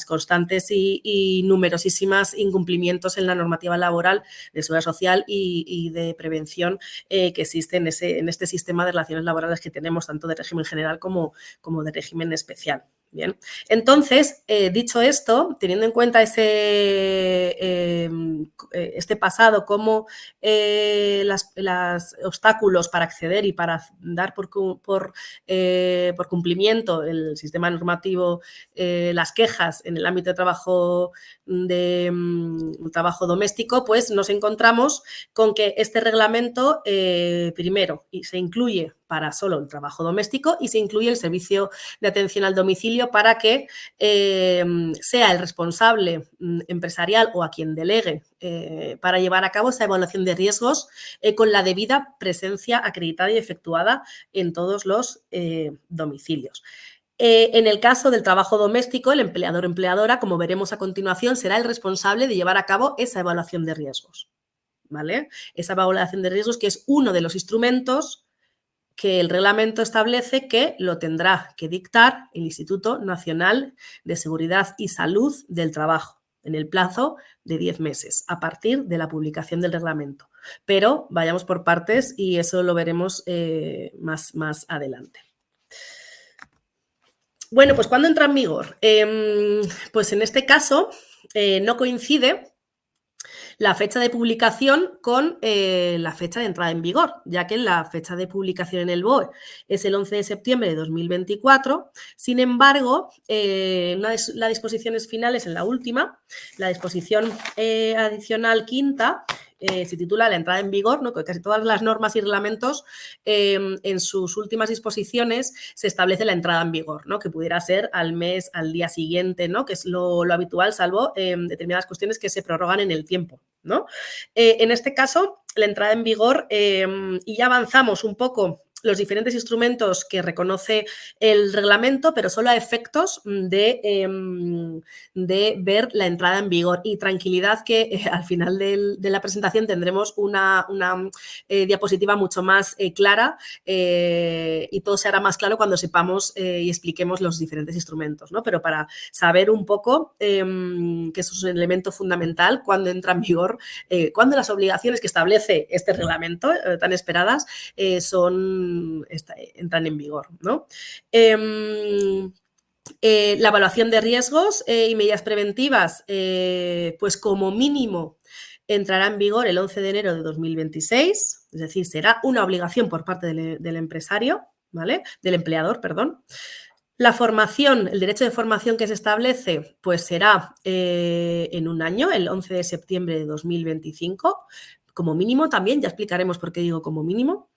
Speaker 3: constantes y numerosísimas incumplimientos en la normativa laboral de Seguridad Social y de prevención que existe en este sistema de relaciones laborales que tenemos, tanto de régimen general como de régimen especial. Bien, entonces, dicho esto, teniendo en cuenta este pasado como los obstáculos para acceder y para dar por cumplimiento el sistema normativo, las quejas en el ámbito de trabajo doméstico, pues nos encontramos con que este reglamento, primero, se incluye para solo el trabajo doméstico y se incluye el servicio de atención al domicilio para que sea el responsable empresarial o a quien delegue para llevar a cabo esa evaluación de riesgos con la debida presencia acreditada y efectuada en todos los domicilios. En el caso del trabajo doméstico, el empleador o empleadora, como veremos a continuación, será el responsable de llevar a cabo esa evaluación de riesgos, ¿vale? Esa evaluación de riesgos que es uno de los instrumentos que el reglamento establece que lo tendrá que dictar el Instituto Nacional de Seguridad y Salud del Trabajo en el plazo de 10 meses a partir de la publicación del reglamento. Pero vayamos por partes y eso lo veremos más adelante. Bueno, pues ¿cuándo entra en vigor? Pues en este caso no coincide la fecha de publicación con la fecha de entrada en vigor, ya que la fecha de publicación en el BOE es el 11 de septiembre de 2024. Sin embargo, las disposiciones finales en la última, la disposición adicional quinta, se titula la entrada en vigor, ¿no? Casi todas las normas y reglamentos en sus últimas disposiciones se establece la entrada en vigor, ¿no? Que pudiera ser al día siguiente, ¿no? Que es lo habitual, salvo determinadas cuestiones que se prorrogan en el tiempo, ¿no? En este caso, la entrada en vigor, y ya avanzamos un poco los diferentes instrumentos que reconoce el reglamento, pero solo a efectos de ver la entrada en vigor. Y tranquilidad que al final de la presentación tendremos una diapositiva mucho más clara y todo se hará más claro cuando sepamos y expliquemos los diferentes instrumentos, ¿no? Pero para saber un poco que eso es un elemento fundamental cuando entra en vigor, cuando las obligaciones que establece este reglamento tan esperadas entran en vigor, ¿no? La evaluación de riesgos y medidas preventivas, pues como mínimo entrará en vigor el 11 de enero de 2026, es decir, será una obligación por parte del empresario, ¿vale? Del empleador, perdón. La formación, el derecho de formación que se establece, pues será en un año, el 11 de septiembre de 2025, como mínimo también, ya explicaremos por qué digo como mínimo.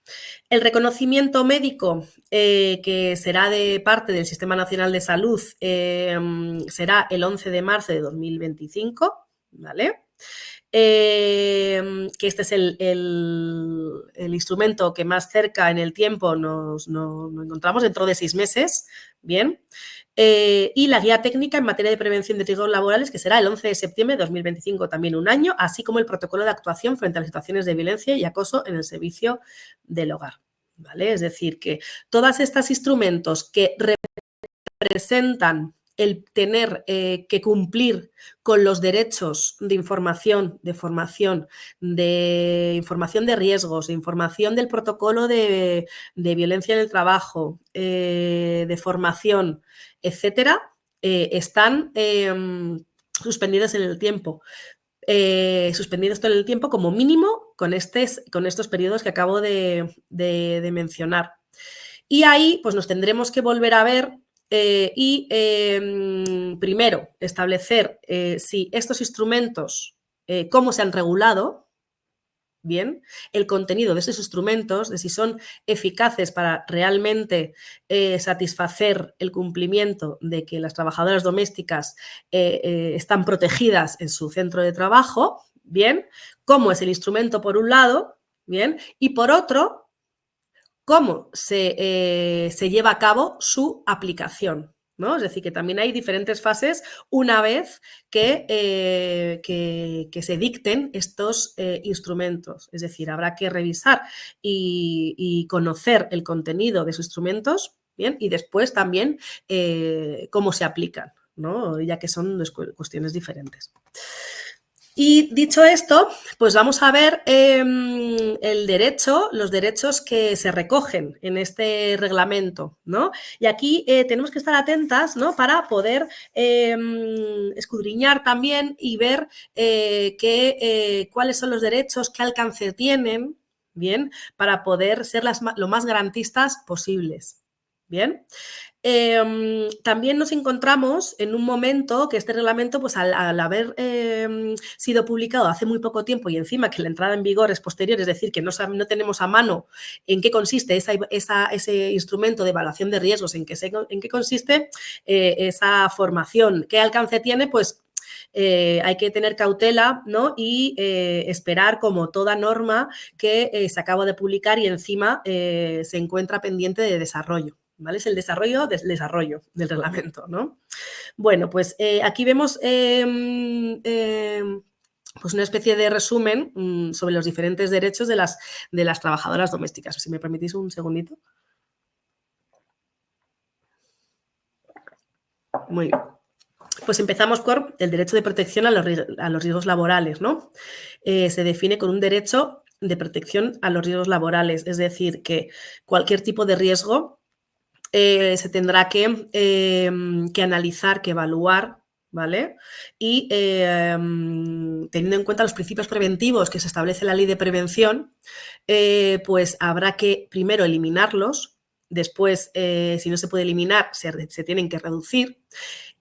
Speaker 3: El reconocimiento médico, que será de parte del Sistema Nacional de Salud, será el 11 de marzo de 2025, ¿vale? Que este es el instrumento que más cerca en el tiempo nos encontramos, dentro de 6 meses, ¿bien? Y la guía técnica en materia de prevención de riesgos laborales, que será el 11 de septiembre de 2025, también un año, así como el protocolo de actuación frente a las situaciones de violencia y acoso en el servicio del hogar, ¿vale? Es decir, que todos estos instrumentos que representan el tener que cumplir con los derechos de información, de formación, de información de riesgos, de información del protocolo de violencia en el trabajo, de formación, etcétera, están suspendidos en el tiempo. Suspendidos todo el tiempo como mínimo con estos periodos que acabo de mencionar. Y ahí pues nos tendremos que volver a ver primero establecer si estos instrumentos, cómo se han regulado, bien, el contenido de esos instrumentos, de si son eficaces para realmente satisfacer el cumplimiento de que las trabajadoras domésticas están protegidas en su centro de trabajo, bien, cómo es el instrumento por un lado, bien, y por otro, cómo se lleva a cabo su aplicación, ¿no? Es decir, que también hay diferentes fases una vez que se dicten estos instrumentos. Es decir, habrá que revisar y conocer el contenido de esos instrumentos, ¿bien? Y después también cómo se aplican, ¿no? Ya que son dos cuestiones diferentes. Y dicho esto, pues vamos a ver los derechos que se recogen en este reglamento, ¿no? Y aquí tenemos que estar atentas, ¿no? Para poder escudriñar también y ver cuáles son los derechos, qué alcance tienen, ¿bien? Para poder ser lo más garantistas posibles, ¿bien? También nos encontramos en un momento que este reglamento, pues al haber sido publicado hace muy poco tiempo y encima que la entrada en vigor es posterior, es decir, que no tenemos a mano en qué consiste ese instrumento de evaluación de riesgos, en qué consiste esa formación, qué alcance tiene, pues hay que tener cautela, ¿no? Y esperar, como toda norma que se acaba de publicar y encima se encuentra pendiente de desarrollo. ¿Vale? Es el desarrollo del desarrollo del reglamento, ¿no? Bueno, pues aquí vemos pues una especie de resumen sobre los diferentes derechos de las trabajadoras domésticas. Si me permitís un segundito. Muy bien. Pues empezamos con el derecho de protección a los riesgos laborales, ¿no? Se define con un derecho de protección a los riesgos laborales, es decir, que cualquier tipo de riesgo se tendrá que analizar, que evaluar, ¿vale? Y teniendo en cuenta los principios preventivos que se establece en la ley de prevención, pues habrá que primero eliminarlos, después, si no se puede eliminar, se tienen que reducir.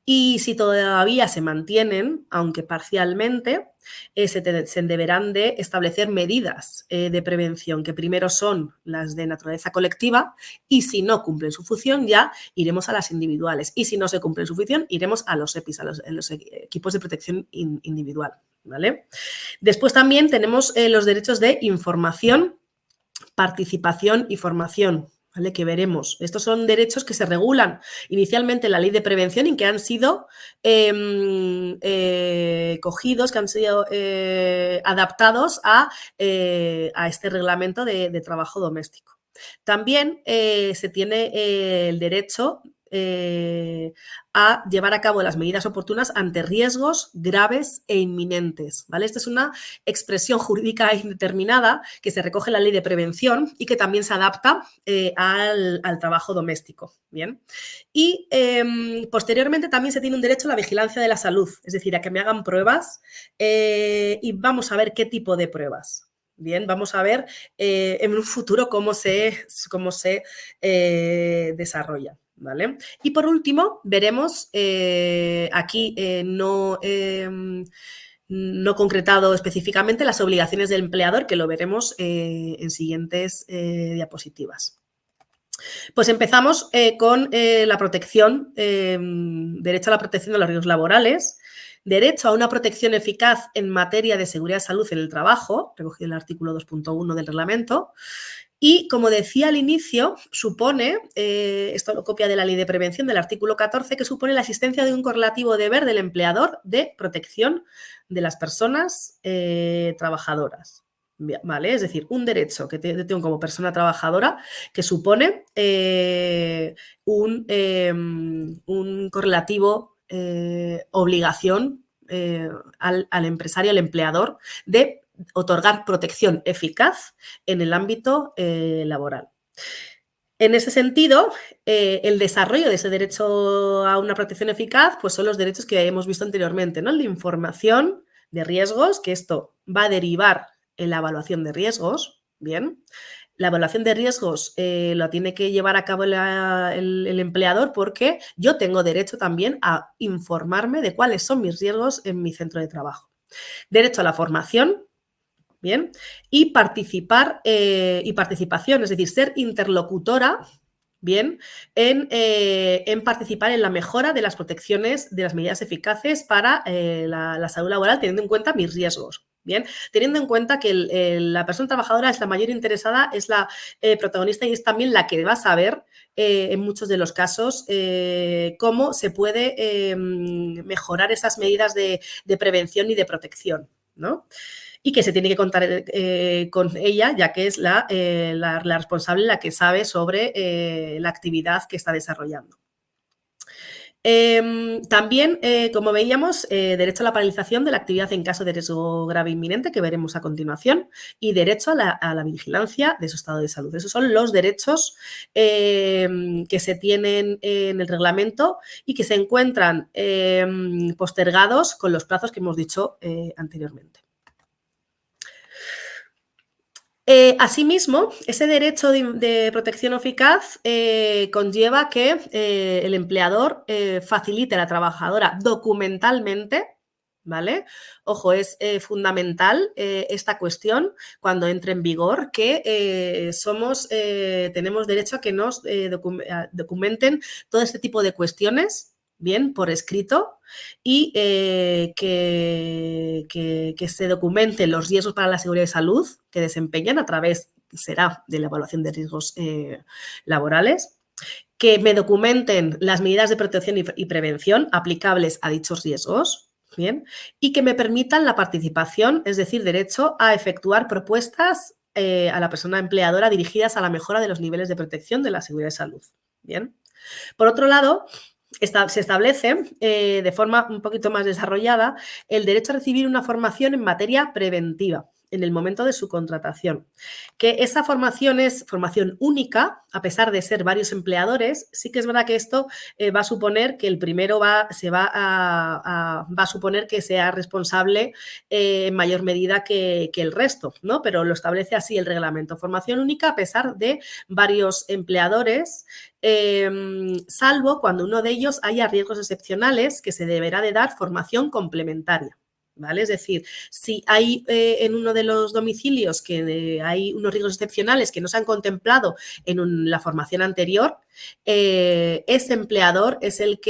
Speaker 3: Y si todavía se mantienen, aunque parcialmente, se deberán de establecer medidas de prevención, que primero son las de naturaleza colectiva, y si no cumplen su función ya iremos a las individuales, y si no se cumple su función iremos a los EPIs, a los equipos de protección individual, ¿vale? Después también tenemos los derechos de información, participación y formación, ¿vale? Que veremos. Estos son derechos que se regulan inicialmente en la ley de prevención y que han sido cogidos, que han sido adaptados a este reglamento de trabajo doméstico. También se tiene el derecho a llevar a cabo las medidas oportunas ante riesgos graves e inminentes, ¿vale? Esta es una expresión jurídica indeterminada que se recoge en la ley de prevención y que también se adapta al trabajo doméstico, ¿bien? Y posteriormente también se tiene un derecho a la vigilancia de la salud, es decir, a que me hagan pruebas y vamos a ver qué tipo de pruebas. Bien, vamos a ver en un futuro cómo se desarrolla. ¿Vale? Y por último, veremos aquí no concretado específicamente las obligaciones del empleador, que lo veremos en siguientes diapositivas. Pues empezamos con la protección, derecho a la protección de los riesgos laborales, derecho a una protección eficaz en materia de seguridad y salud en el trabajo, recogido en el artículo 2.1 del reglamento. Y, como decía al inicio, supone, esto lo copia de la ley de prevención del artículo 14, que supone la existencia de un correlativo deber del empleador de protección de las personas trabajadoradoras. ¿Vale? Es decir, un derecho que tengo como persona trabajadora que supone un correlativo obligación al empresario, al empleador, de otorgar protección eficaz en el ámbito laboral. En ese sentido, el desarrollo de ese derecho a una protección eficaz, pues son los derechos que hemos visto anteriormente, ¿no? La información de riesgos, que esto va a derivar en la evaluación de riesgos, ¿bien? La evaluación de riesgos lo tiene que llevar a cabo el empleador, porque yo tengo derecho también a informarme de cuáles son mis riesgos en mi centro de trabajo. Derecho a la formación, ¿bien? Y participación, es decir, ser interlocutora, ¿bien? En participar en la mejora de las protecciones, de las medidas eficaces para la salud laboral, teniendo en cuenta mis riesgos. Bien, teniendo en cuenta que la persona trabajadora es la mayor interesada, es la protagonista y es también la que va a saber en muchos de los casos cómo se puede mejorar esas medidas de prevención y de protección, ¿no? Y que se tiene que contar con ella, ya que es la responsable, la que sabe sobre la actividad que está desarrollando. También, como veíamos, derecho a la paralización de la actividad en caso de riesgo grave inminente, que veremos a continuación, y derecho a la vigilancia de su estado de salud. Esos son los derechos que se tienen en el reglamento y que se encuentran postergados con los plazos que hemos dicho anteriormente. Asimismo, ese derecho de protección eficaz conlleva que el empleador facilite a la trabajadora documentalmente, ¿vale? Ojo, es fundamental esta cuestión cuando entre en vigor, que tenemos derecho a que nos documenten todo este tipo de cuestiones, bien, por escrito, y que se documenten los riesgos para la seguridad y salud que desempeñan a través, será, de la evaluación de riesgos laborales, que me documenten las medidas de protección y prevención aplicables a dichos riesgos, bien, y que me permitan la participación, es decir, derecho a efectuar propuestas a la persona empleadora dirigidas a la mejora de los niveles de protección de la seguridad y salud, bien. Por otro lado, se establece de forma un poquito más desarrollada el derecho a recibir una formación en materia preventiva en el momento de su contratación. Que esa formación es formación única, a pesar de ser varios empleadores. Sí que es verdad que esto va a suponer que el primero va a suponer que sea responsable en mayor medida que el resto, ¿no? Pero lo establece así el reglamento. Formación única a pesar de varios empleadores, salvo cuando uno de ellos haya riesgos excepcionales que se deberá de dar formación complementaria. ¿Vale? Es decir, si hay en uno de los domicilios que hay unos riesgos excepcionales que no se han contemplado en la formación anterior, ese empleador es el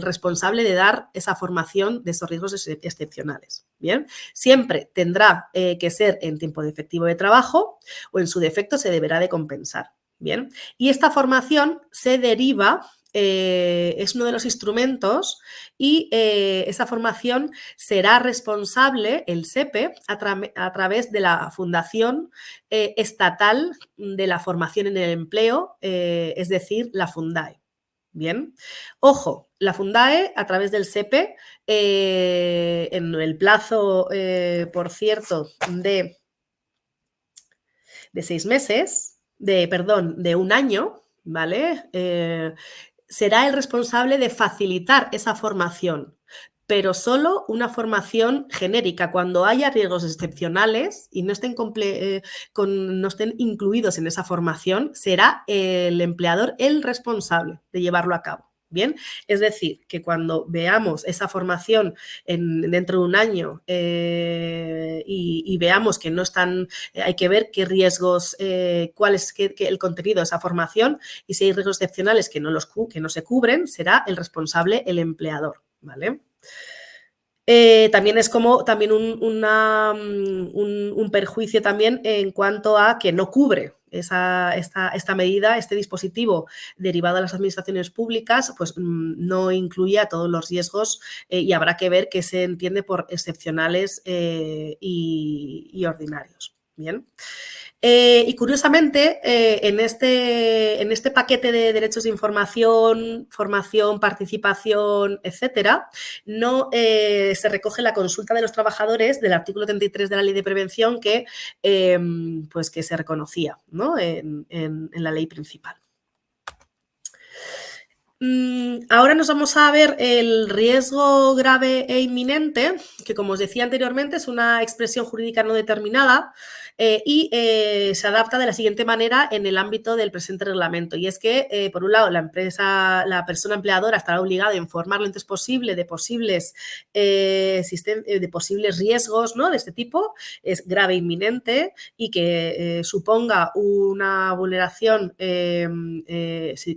Speaker 3: responsable de dar esa formación de esos riesgos excepcionales. Bien, siempre tendrá que ser en tiempo de efectivo de trabajo o en su defecto se deberá de compensar. Bien, y esta formación se deriva. Es uno de los instrumentos y esa formación será responsable el SEPE a través de la Fundación Estatal de la Formación en el Empleo, es decir, la Fundae. Bien, ojo, la Fundae a través del SEPE en el plazo, por cierto, de 6 meses, de un año, ¿vale? Será el responsable de facilitar esa formación, pero solo una formación genérica. Cuando haya riesgos excepcionales y no estén incluidos en esa formación, será el empleador el responsable de llevarlo a cabo. Bien, es decir, que cuando veamos esa formación dentro de un año y veamos que no están, hay que ver qué riesgos, cuál es el contenido de esa formación y si hay riesgos excepcionales que no se cubren, será el responsable el empleador, ¿vale? También es como también un perjuicio también en cuanto a que no cubre esta medida, este dispositivo derivado de las administraciones públicas, pues no incluye a todos los riesgos y habrá que ver qué se entiende por excepcionales y ordinarios. Bien. Y curiosamente, en este paquete de derechos de información, formación, participación, etcétera, no se recoge la consulta de los trabajadores del artículo 33 de la Ley de Prevención que se reconocía, ¿no? en la ley principal. Ahora nos vamos a ver el riesgo grave e inminente, que como os decía anteriormente es una expresión jurídica no determinada y se adapta de la siguiente manera en el ámbito del presente reglamento. Y es que, por un lado, la persona empleadora estará obligada a informar lo antes posible de posibles riesgos, ¿no? De este tipo, es grave e inminente y que suponga una vulneración, que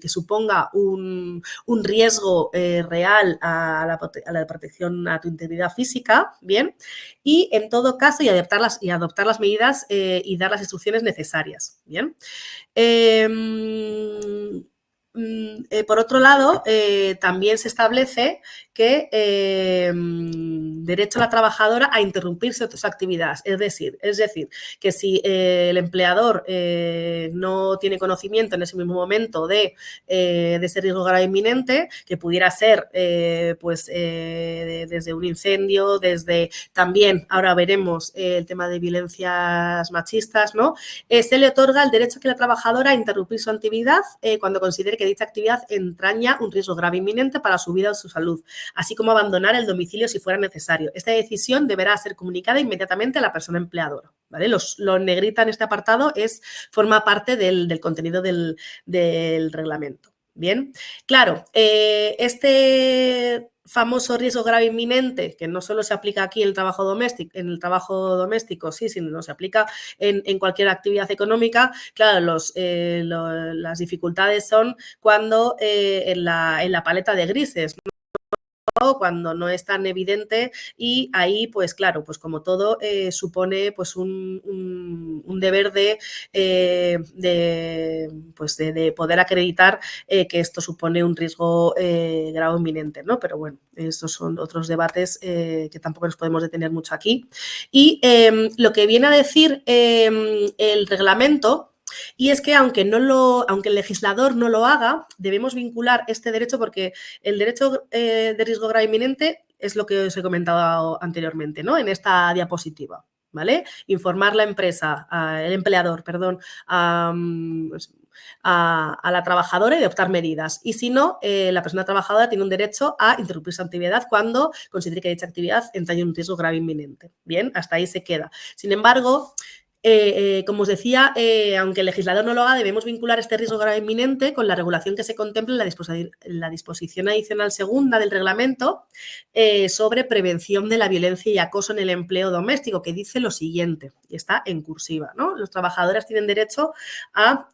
Speaker 3: suponga un riesgo real a la protección a tu integridad física, bien, y en todo caso adoptar las medidas y dar las instrucciones necesarias, bien. Por otro lado, también se establece que derecho a la trabajadora a interrumpir sus actividades. Es decir, que si el empleador no tiene conocimiento en ese mismo momento de ese riesgo grave inminente, que pudiera ser desde un incendio, desde también, ahora veremos el tema de violencias machistas, ¿no? Se le otorga el derecho a que la trabajadora a interrumpir su actividad cuando considere que dicha actividad entraña un riesgo grave inminente para su vida o su salud, así como abandonar el domicilio si fuera necesario. Esta decisión deberá ser comunicada inmediatamente a la persona empleadora, ¿vale? Lo negrita en este apartado forma parte del contenido del reglamento. Bien, claro, este famoso riesgo grave inminente, que no solo se aplica aquí en el trabajo doméstico, sí, sino se aplica en cualquier actividad económica. Claro, las dificultades son cuando en la paleta de grises, ¿no? Cuando no es tan evidente, y ahí, pues claro, pues como todo supone pues un deber de poder acreditar que esto supone un riesgo grave inminente, ¿no? Pero bueno, estos son otros debates que tampoco nos podemos detener mucho aquí. Y lo que viene a decir el reglamento, y es que aunque el legislador no lo haga, debemos vincular este derecho, porque el derecho de riesgo grave inminente es lo que os he comentado anteriormente, ¿no? En esta diapositiva, ¿vale? Informar el empleador, a la trabajadora y adoptar medidas. Y si no, la persona trabajadora tiene un derecho a interrumpir su actividad cuando considere que dicha actividad entraña un riesgo grave inminente. Bien, hasta ahí se queda. Sin embargo, como os decía, aunque el legislador no lo haga, debemos vincular este riesgo grave inminente con la regulación que se contempla en la disposición adicional segunda del reglamento sobre prevención de la violencia y acoso en el empleo doméstico, que dice lo siguiente, y está en cursiva, ¿no? Los trabajadores tienen derecho a,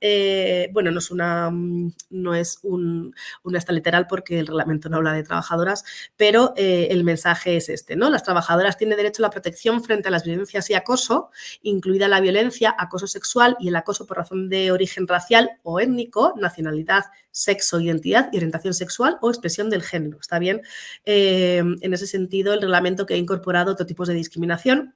Speaker 3: no es una esta literal porque el reglamento no habla de trabajadoras, pero el mensaje es este, ¿no? Las trabajadoras tienen derecho a la protección frente a las violencias y acoso, incluida la violencia, acoso sexual y el acoso por razón de origen racial o étnico, nacionalidad, sexo, identidad y orientación sexual o expresión del género. Está bien, en ese sentido, el reglamento que ha incorporado otro tipo de discriminación.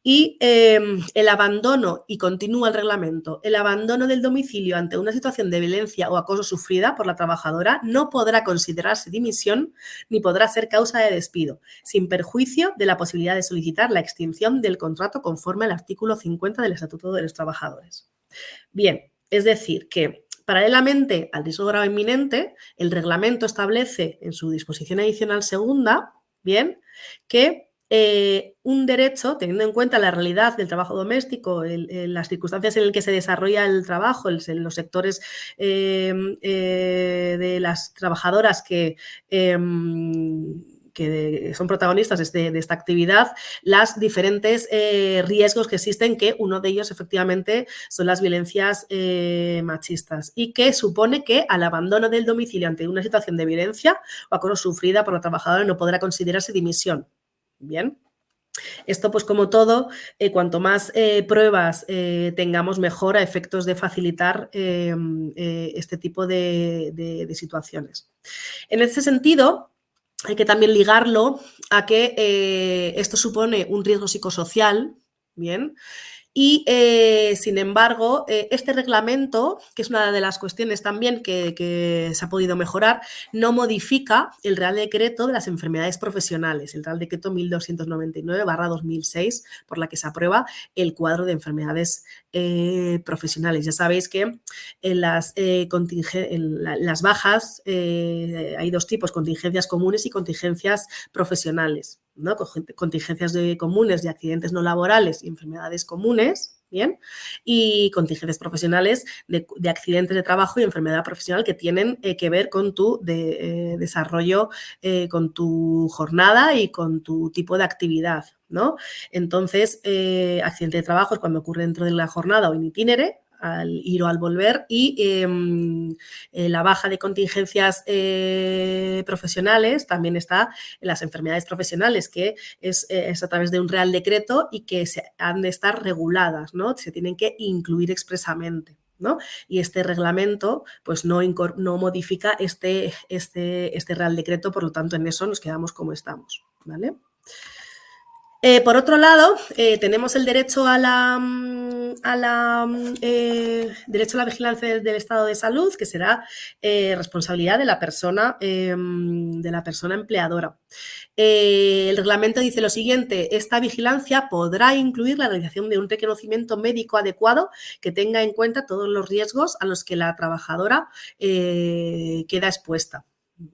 Speaker 3: Y el abandono, y continúa el reglamento, el abandono del domicilio ante una situación de violencia o acoso sufrida por la trabajadora no podrá considerarse dimisión ni podrá ser causa de despido, sin perjuicio de la posibilidad de solicitar la extinción del contrato conforme al artículo 50 del Estatuto de los Trabajadores. Bien, es decir que paralelamente al riesgo grave inminente, el reglamento establece en su disposición adicional segunda, bien, que un derecho, teniendo en cuenta la realidad del trabajo doméstico, las circunstancias en las que se desarrolla el trabajo, en los sectores de las trabajadoras que son protagonistas de esta actividad, las diferentes riesgos que existen, que uno de ellos efectivamente son las violencias machistas, y que supone que al abandono del domicilio ante una situación de violencia o acoso sufrida por la trabajadora no podrá considerarse dimisión. Bien. Esto, pues como todo, cuanto más pruebas tengamos, mejor a efectos de facilitar este tipo de situaciones. En ese sentido, hay que también ligarlo a que esto supone un riesgo psicosocial, ¿bien? Y, sin embargo, este reglamento, que es una de las cuestiones también que se ha podido mejorar, no modifica el Real Decreto de las enfermedades profesionales, el Real Decreto 1299/2006, por la que se aprueba el cuadro de enfermedades profesionales. Ya sabéis que en las bajas hay dos tipos, contingencias comunes y contingencias profesionales, ¿no? Contingencias comunes de accidentes no laborales y enfermedades comunes, ¿bien? Y contingencias profesionales de accidentes de trabajo y enfermedad profesional que tienen que ver con tu desarrollo, con tu jornada y con tu tipo de actividad, ¿no? Entonces, accidente de trabajo es cuando ocurre dentro de la jornada o in itinere, al ir o al volver, y la baja de contingencias profesionales también está en las enfermedades profesionales, que es a través de un Real Decreto y que han de estar reguladas, ¿no? Se tienen que incluir expresamente, ¿no? Y este reglamento pues no modifica este Real Decreto, por lo tanto en eso nos quedamos como estamos, ¿vale? Por otro lado, tenemos el derecho a la vigilancia del estado de salud, que será responsabilidad de la persona empleadora. El reglamento dice lo siguiente: esta vigilancia podrá incluir la realización de un reconocimiento médico adecuado que tenga en cuenta todos los riesgos a los que la trabajadora queda expuesta,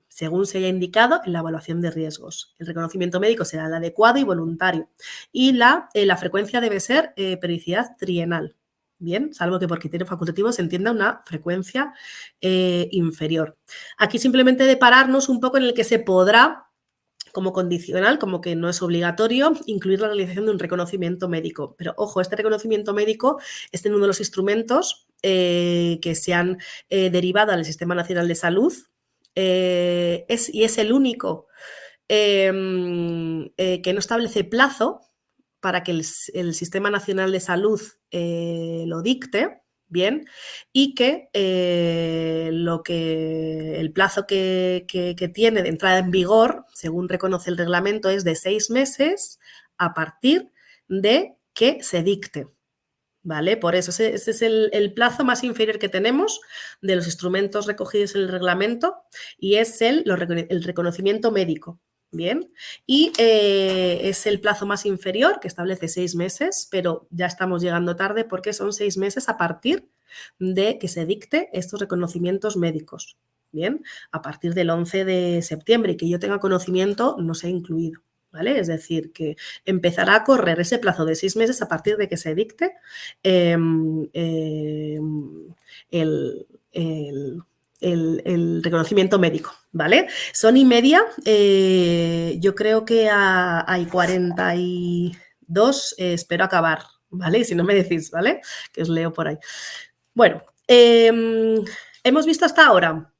Speaker 3: según se haya indicado en la evaluación de riesgos. El reconocimiento médico será el adecuado y voluntario, y la frecuencia debe ser periodicidad trienal, bien, salvo que por criterio facultativo se entienda una frecuencia inferior. Aquí simplemente de pararnos un poco en el que se podrá, como condicional, como que no es obligatorio, incluir la realización de un reconocimiento médico. Pero, ojo, este reconocimiento médico es uno de los instrumentos que se han derivado al Sistema Nacional de Salud, y es el único que no establece plazo para que el Sistema Nacional de Salud lo dicte, bien, y que el plazo que tiene de entrada en vigor, según reconoce el reglamento, es de 6 meses a partir de que se dicte. ¿Vale? Por eso ese es el plazo más inferior que tenemos de los instrumentos recogidos en el reglamento, y es el reconocimiento médico. Bien, y es el plazo más inferior, que establece 6 meses, pero ya estamos llegando tarde porque son 6 meses a partir de que se dicte estos reconocimientos médicos. Bien, a partir del 11 de septiembre, y que yo tenga conocimiento no se ha incluido. ¿Vale? Es decir, que empezará a correr ese plazo de 6 meses a partir de que se dicte el reconocimiento médico, ¿vale? Son 1:30, yo creo que hay 42, espero acabar, ¿vale? Y si no me decís, ¿vale? Que os leo por ahí. Bueno, hemos visto hasta ahora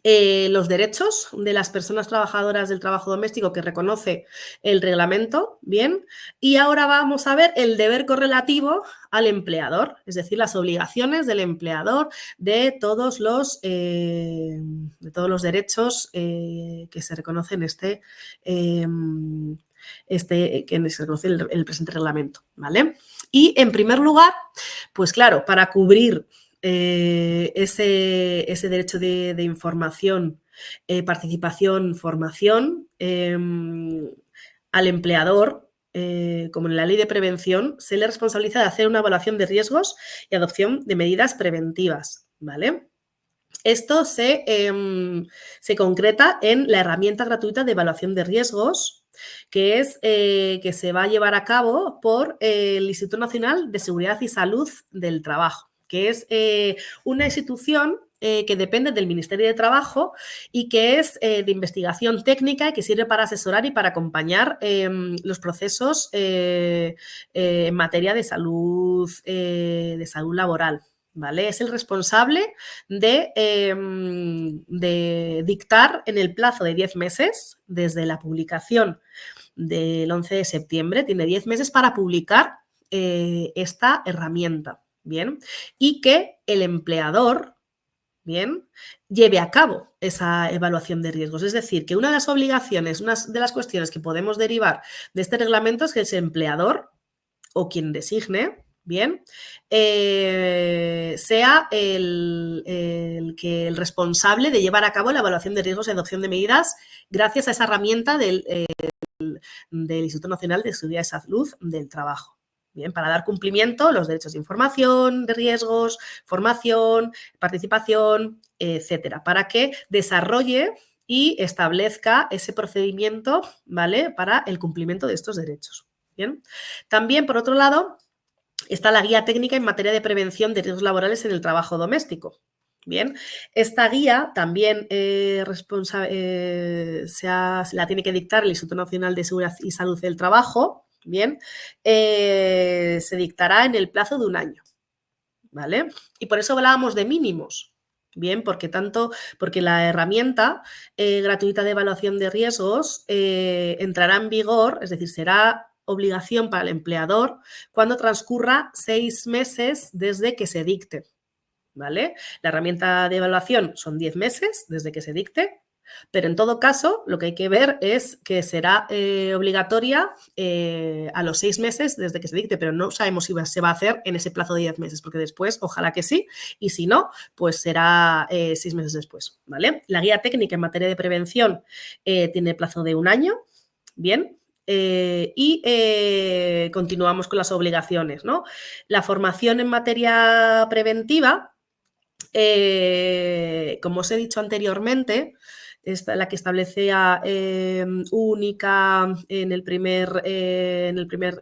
Speaker 3: los derechos de las personas trabajadoras del trabajo doméstico que reconoce el reglamento, bien, y ahora vamos a ver el deber correlativo al empleador, es decir, las obligaciones del empleador de todos los derechos que se reconocen que se reconoce el presente reglamento, ¿vale? Y en primer lugar, pues claro, para cubrir ese derecho de información, participación, formación al empleador, como en la ley de prevención, se le responsabiliza de hacer una evaluación de riesgos y adopción de medidas preventivas, ¿vale? Esto se concreta en la herramienta gratuita de evaluación de riesgos, que es que se va a llevar a cabo por el Instituto Nacional de Seguridad y Salud del Trabajo, que es una institución que depende del Ministerio de Trabajo y que es de investigación técnica y que sirve para asesorar y para acompañar los procesos en materia de salud laboral. ¿Vale? Es el responsable de dictar en el plazo de 10 meses, desde la publicación del 11 de septiembre, tiene 10 meses para publicar esta herramienta. Bien, y que el empleador, bien, lleve a cabo esa evaluación de riesgos. Es decir, que una de las obligaciones, una de las cuestiones que podemos derivar de este reglamento es que el empleador o quien designe, bien, sea el responsable de llevar a cabo la evaluación de riesgos y adopción de medidas gracias a esa herramienta del Instituto Nacional de Seguridad y Salud del Trabajo. Bien, para dar cumplimiento a los derechos de información, de riesgos, formación, participación, etcétera, para que desarrolle y establezca ese procedimiento, ¿vale?, para el cumplimiento de estos derechos. Bien. También, por otro lado, está la guía técnica en materia de prevención de riesgos laborales en el trabajo doméstico. Bien, esta guía también la tiene que dictar el Instituto Nacional de Seguridad y Salud del Trabajo. Bien, se dictará en el plazo de 1 año, ¿vale? Y por eso hablábamos de mínimos, bien, porque la herramienta gratuita de evaluación de riesgos entrará en vigor, es decir, será obligación para el empleador cuando transcurra 6 meses desde que se dicte, ¿vale? La herramienta de evaluación son 10 meses desde que se dicte, pero en todo caso lo que hay que ver es que será obligatoria a los 6 meses desde que se dicte, pero no sabemos si se va a hacer en ese plazo de 10 meses, porque después ojalá que sí, y si no, pues será 6 meses después, ¿vale? La guía técnica en materia de prevención tiene plazo de 1 año, bien. Continuamos con las obligaciones, ¿no? La formación en materia preventiva, como os he dicho anteriormente, la que establece única en el primer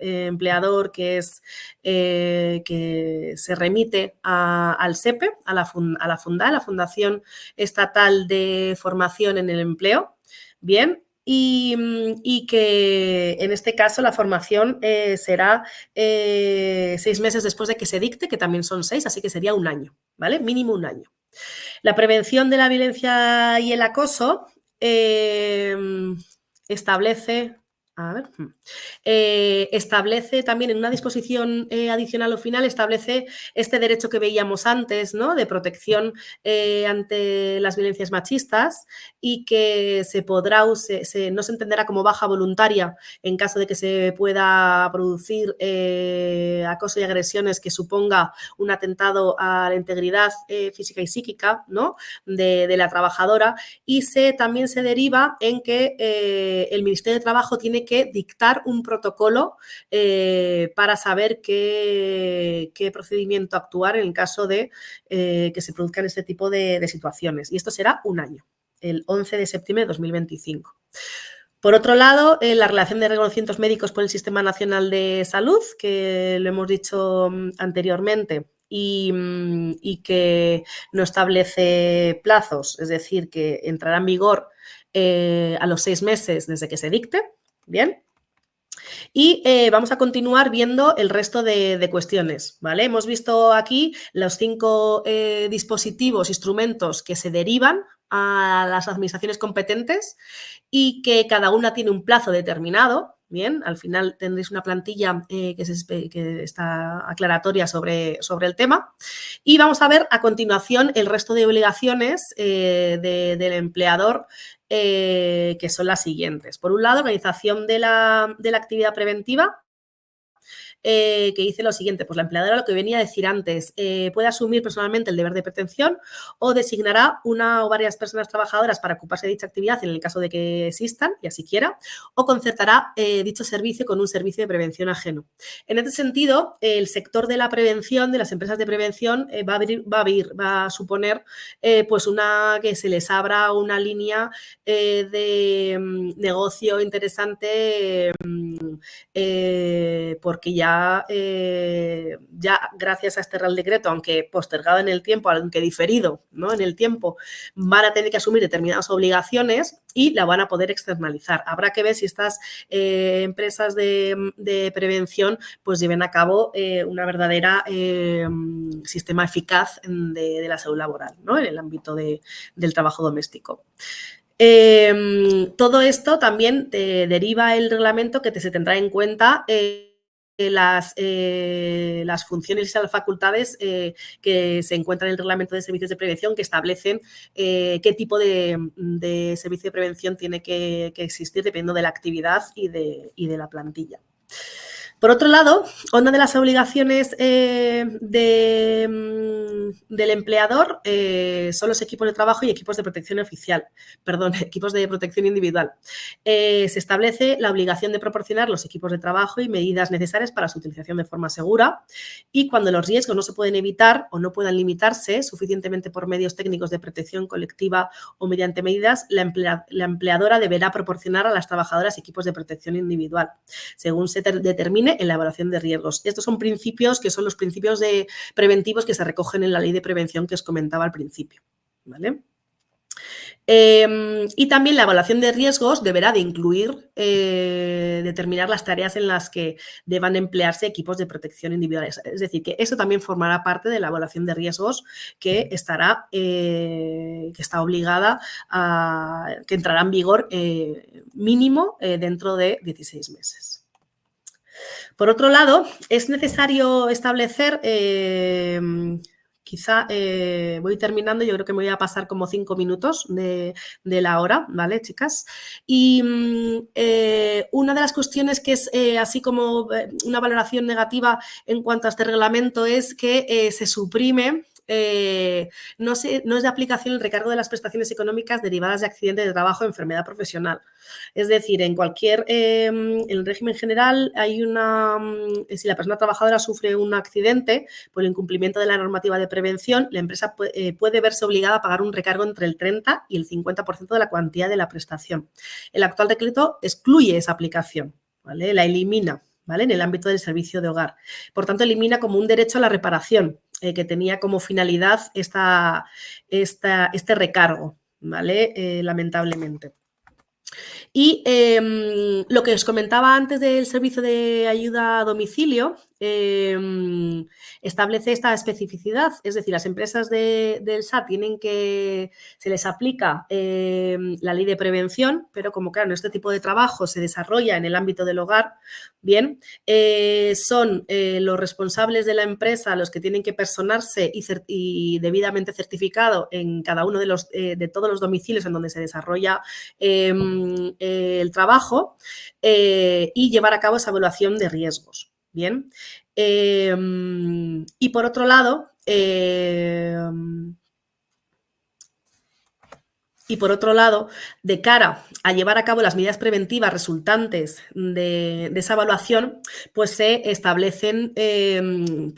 Speaker 3: empleador, que es que se remite al SEPE, a la FUNDA, la Fundación Estatal de Formación en el Empleo. Bien. Y que en este caso la formación será 6 meses después de que se dicte, que también son 6, así que sería 1 año, ¿vale? Mínimo 1 año. La prevención de la violencia y el acoso establece también en una disposición adicional o final, establece este derecho que veíamos antes, ¿no? De protección ante las violencias machistas, y que no se entenderá como baja voluntaria en caso de que se pueda producir acoso y agresiones que suponga un atentado a la integridad física y psíquica, ¿no? de la trabajadora, y también se deriva en que el Ministerio de Trabajo tiene que dictar un protocolo para saber qué procedimiento actuar en el caso de que se produzcan este tipo de situaciones. Y esto será 1 año, el 11 de septiembre de 2025. Por otro lado, la relación de reconocimientos médicos por el Sistema Nacional de Salud, que lo hemos dicho anteriormente, y que no establece plazos, es decir, que entrará en vigor a los 6 meses desde que se dicte. Bien. Y vamos a continuar viendo el resto de cuestiones, ¿vale? Hemos visto aquí los 5 dispositivos, instrumentos que se derivan a las administraciones competentes y que cada una tiene un plazo determinado. Bien, al final tendréis una plantilla que está aclaratoria sobre el tema. Y vamos a ver a continuación el resto de obligaciones del empleador, que son las siguientes. Por un lado, organización de la actividad preventiva, que dice lo siguiente: pues la empleadora, lo que venía a decir antes, puede asumir personalmente el deber de prevención o designará una o varias personas trabajadoras para ocuparse de dicha actividad en el caso de que existan y así quiera, o concertará dicho servicio con un servicio de prevención ajeno. En este sentido, el sector de la prevención, de las empresas de prevención, va a suponer pues que se les abra una línea de negocio interesante, porque ya gracias a este Real Decreto, aunque postergado en el tiempo, aunque diferido, ¿no? En el tiempo, van a tener que asumir determinadas obligaciones y la van a poder externalizar. Habrá que ver si estas empresas de prevención pues lleven a cabo una verdadera sistema eficaz de la salud laboral, ¿no? En el ámbito del trabajo doméstico. Todo esto también deriva el reglamento que se tendrá en cuenta las funciones y las facultades que se encuentran en el reglamento de servicios de prevención, que establecen qué tipo de servicio de prevención tiene que existir dependiendo de la actividad y de la plantilla. Por otro lado, una de las obligaciones del empleador son los equipos de trabajo y equipos de protección equipos de protección individual. Se establece la obligación de proporcionar los equipos de trabajo y medidas necesarias para su utilización de forma segura, y cuando los riesgos no se pueden evitar o no puedan limitarse suficientemente por medios técnicos de protección colectiva o mediante medidas, la empleadora deberá proporcionar a las trabajadoras equipos de protección individual, según se determine en la evaluación de riesgos. Estos son principios que son los principios preventivos que se recogen en la ley de prevención que os comentaba al principio, ¿vale? Y también la evaluación de riesgos deberá de incluir determinar las tareas en las que deban emplearse equipos de protección individuales. Es decir, que eso también formará parte de la evaluación de riesgos que está obligada que entrará en vigor mínimo dentro de 16 meses. Por otro lado, es necesario establecer quizá voy terminando, yo creo que me voy a pasar como 5 minutos de la hora, ¿vale, chicas? Y una de las cuestiones que es así como una valoración negativa en cuanto a este reglamento es que se suprime, no es de aplicación el recargo de las prestaciones económicas derivadas de accidente de trabajo o enfermedad profesional. Es decir, en el régimen general hay si la persona trabajadora sufre un accidente por el incumplimiento de la normativa de prevención, la empresa puede verse obligada a pagar un recargo entre el 30 y el 50% de la cuantía de la prestación. El actual decreto excluye esa aplicación, ¿vale? La elimina, ¿vale? En el ámbito del servicio de hogar. Por tanto, elimina como un derecho a la reparación, que tenía como finalidad este recargo, ¿vale? Lamentablemente. Y lo que os comentaba antes del servicio de ayuda a domicilio, establece esta especificidad, es decir, las empresas del SAT se les aplica la ley de prevención, pero como claro, este tipo de trabajo se desarrolla en el ámbito del hogar, bien, son los responsables de la empresa los que tienen que personarse y debidamente certificado en cada uno de todos los domicilios en donde se desarrolla el trabajo y llevar a cabo esa evaluación de riesgos. Bien. Y por otro lado, de cara a llevar a cabo las medidas preventivas resultantes de esa evaluación, pues se establecen,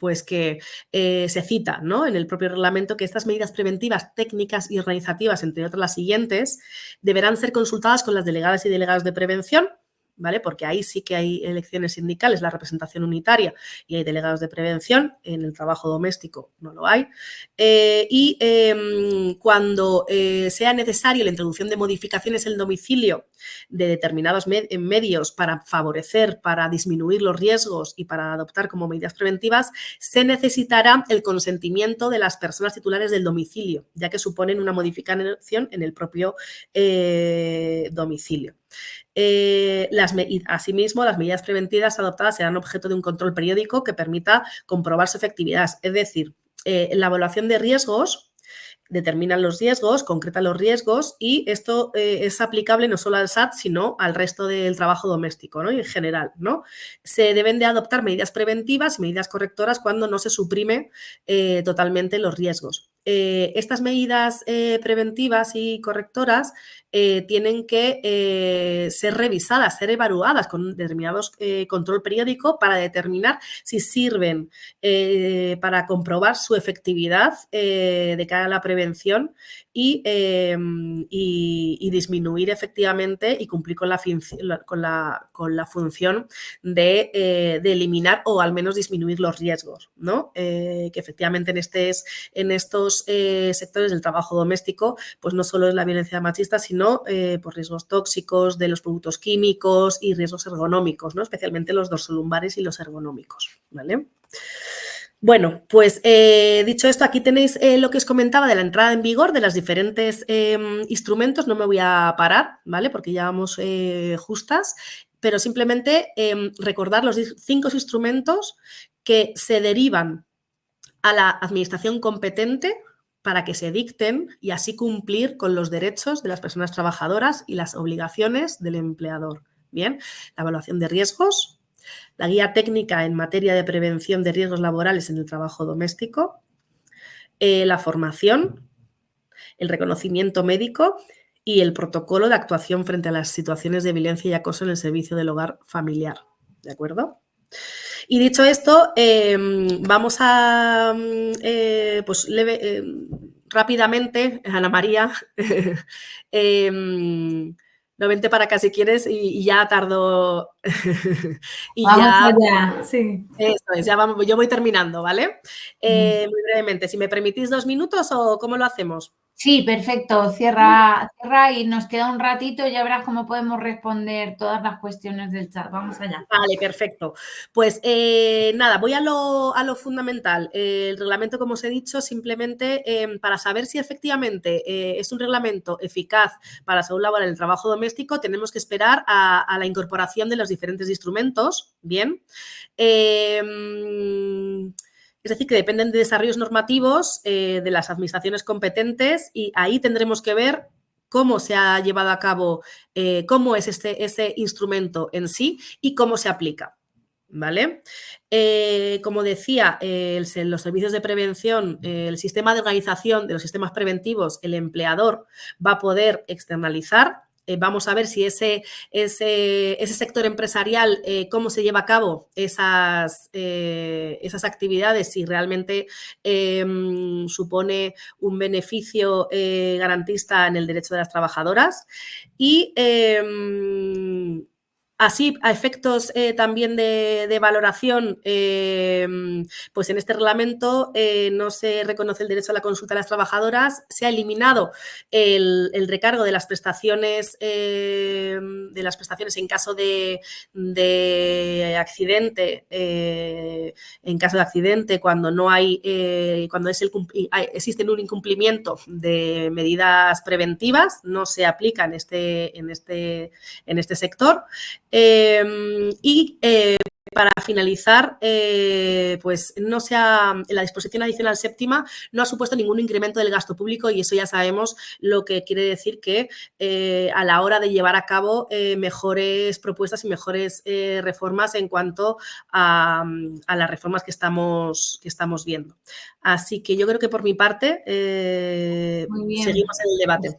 Speaker 3: pues que se cita, ¿no?, en el propio reglamento que estas medidas preventivas técnicas y organizativas, entre otras las siguientes, deberán ser consultadas con las delegadas y delegados de prevención, ¿vale? Porque ahí sí que hay elecciones sindicales, la representación unitaria, y hay delegados de prevención. En el trabajo doméstico no lo hay. Cuando sea necesario la introducción de modificaciones en el domicilio de determinados medios para favorecer, para disminuir los riesgos y para adoptar como medidas preventivas, se necesitará el consentimiento de las personas titulares del domicilio, ya que suponen una modificación en el propio domicilio. Asimismo, las medidas preventivas adoptadas serán objeto de un control periódico que permita comprobar su efectividad. Es decir, la evaluación de riesgos determina los riesgos, concreta los riesgos, y esto es aplicable no solo al SAT, sino al resto del trabajo doméstico, ¿no?, y en general, ¿no? Se deben de adoptar medidas preventivas y medidas correctoras cuando no se suprime totalmente los riesgos. Estas medidas preventivas y correctoras tienen que ser revisadas, ser evaluadas con determinados control periódico para determinar si sirven para comprobar su efectividad de cara a la prevención y disminuir efectivamente y cumplir con la función de eliminar o al menos disminuir los riesgos, ¿no? Que efectivamente en estos sectores del trabajo doméstico, pues no solo es la violencia machista, sino por riesgos tóxicos de los productos químicos y riesgos ergonómicos, ¿no?, especialmente los dorsolumbares y los ergonómicos, ¿vale? Bueno, pues dicho esto, aquí tenéis lo que os comentaba de la entrada en vigor de los diferentes instrumentos. No me voy a parar, ¿vale?, porque ya vamos justas, pero simplemente recordar los 5 instrumentos que se derivan a la administración competente para que se dicten y así cumplir con los derechos de las personas trabajadoras y las obligaciones del empleador. Bien, la evaluación de riesgos, la guía técnica en materia de prevención de riesgos laborales en el trabajo doméstico, la formación, el reconocimiento médico y el protocolo de actuación frente a las situaciones de violencia y acoso en el servicio del hogar familiar. ¿De acuerdo? Y dicho esto, vamos a, rápidamente, Ana María, no, vente para acá si quieres y ya tardo.
Speaker 4: Vamos allá, sí.
Speaker 3: Eso es, ya vamos, yo voy terminando, ¿vale? Muy brevemente, si me permitís 2 minutos o ¿cómo lo hacemos?
Speaker 4: Sí, perfecto. Cierra y nos queda un ratito y ya verás cómo podemos responder todas las cuestiones del chat. Vamos allá.
Speaker 3: Vale, perfecto. Pues nada, voy a lo fundamental. El reglamento, como os he dicho, simplemente para saber si efectivamente es un reglamento eficaz para la salud laboral en el trabajo doméstico, tenemos que esperar a la incorporación de los diferentes instrumentos. Bien. es decir, que dependen de desarrollos normativos de las administraciones competentes y ahí tendremos que ver cómo se ha llevado a cabo, cómo es ese instrumento en sí y cómo se aplica. ¿Vale? Como decía, los servicios de prevención, el sistema de organización de los sistemas preventivos, el empleador va a poder externalizar. Vamos a ver si ese sector empresarial, cómo se lleva a cabo esas actividades, si realmente supone un beneficio garantista en el derecho de las trabajadoras. Y así, a efectos también de valoración, pues en este reglamento no se reconoce el derecho a la consulta de las trabajadoras, se ha eliminado el recargo de las prestaciones en caso de accidente, cuando no hay, cuando existe un incumplimiento de medidas preventivas, no se aplica en este sector. Para finalizar, pues la disposición adicional séptima no ha supuesto ningún incremento del gasto público y eso ya sabemos lo que quiere decir que a la hora de llevar a cabo mejores propuestas y mejores reformas en cuanto a las reformas que estamos viendo. Así que yo creo que por mi parte seguimos en el debate.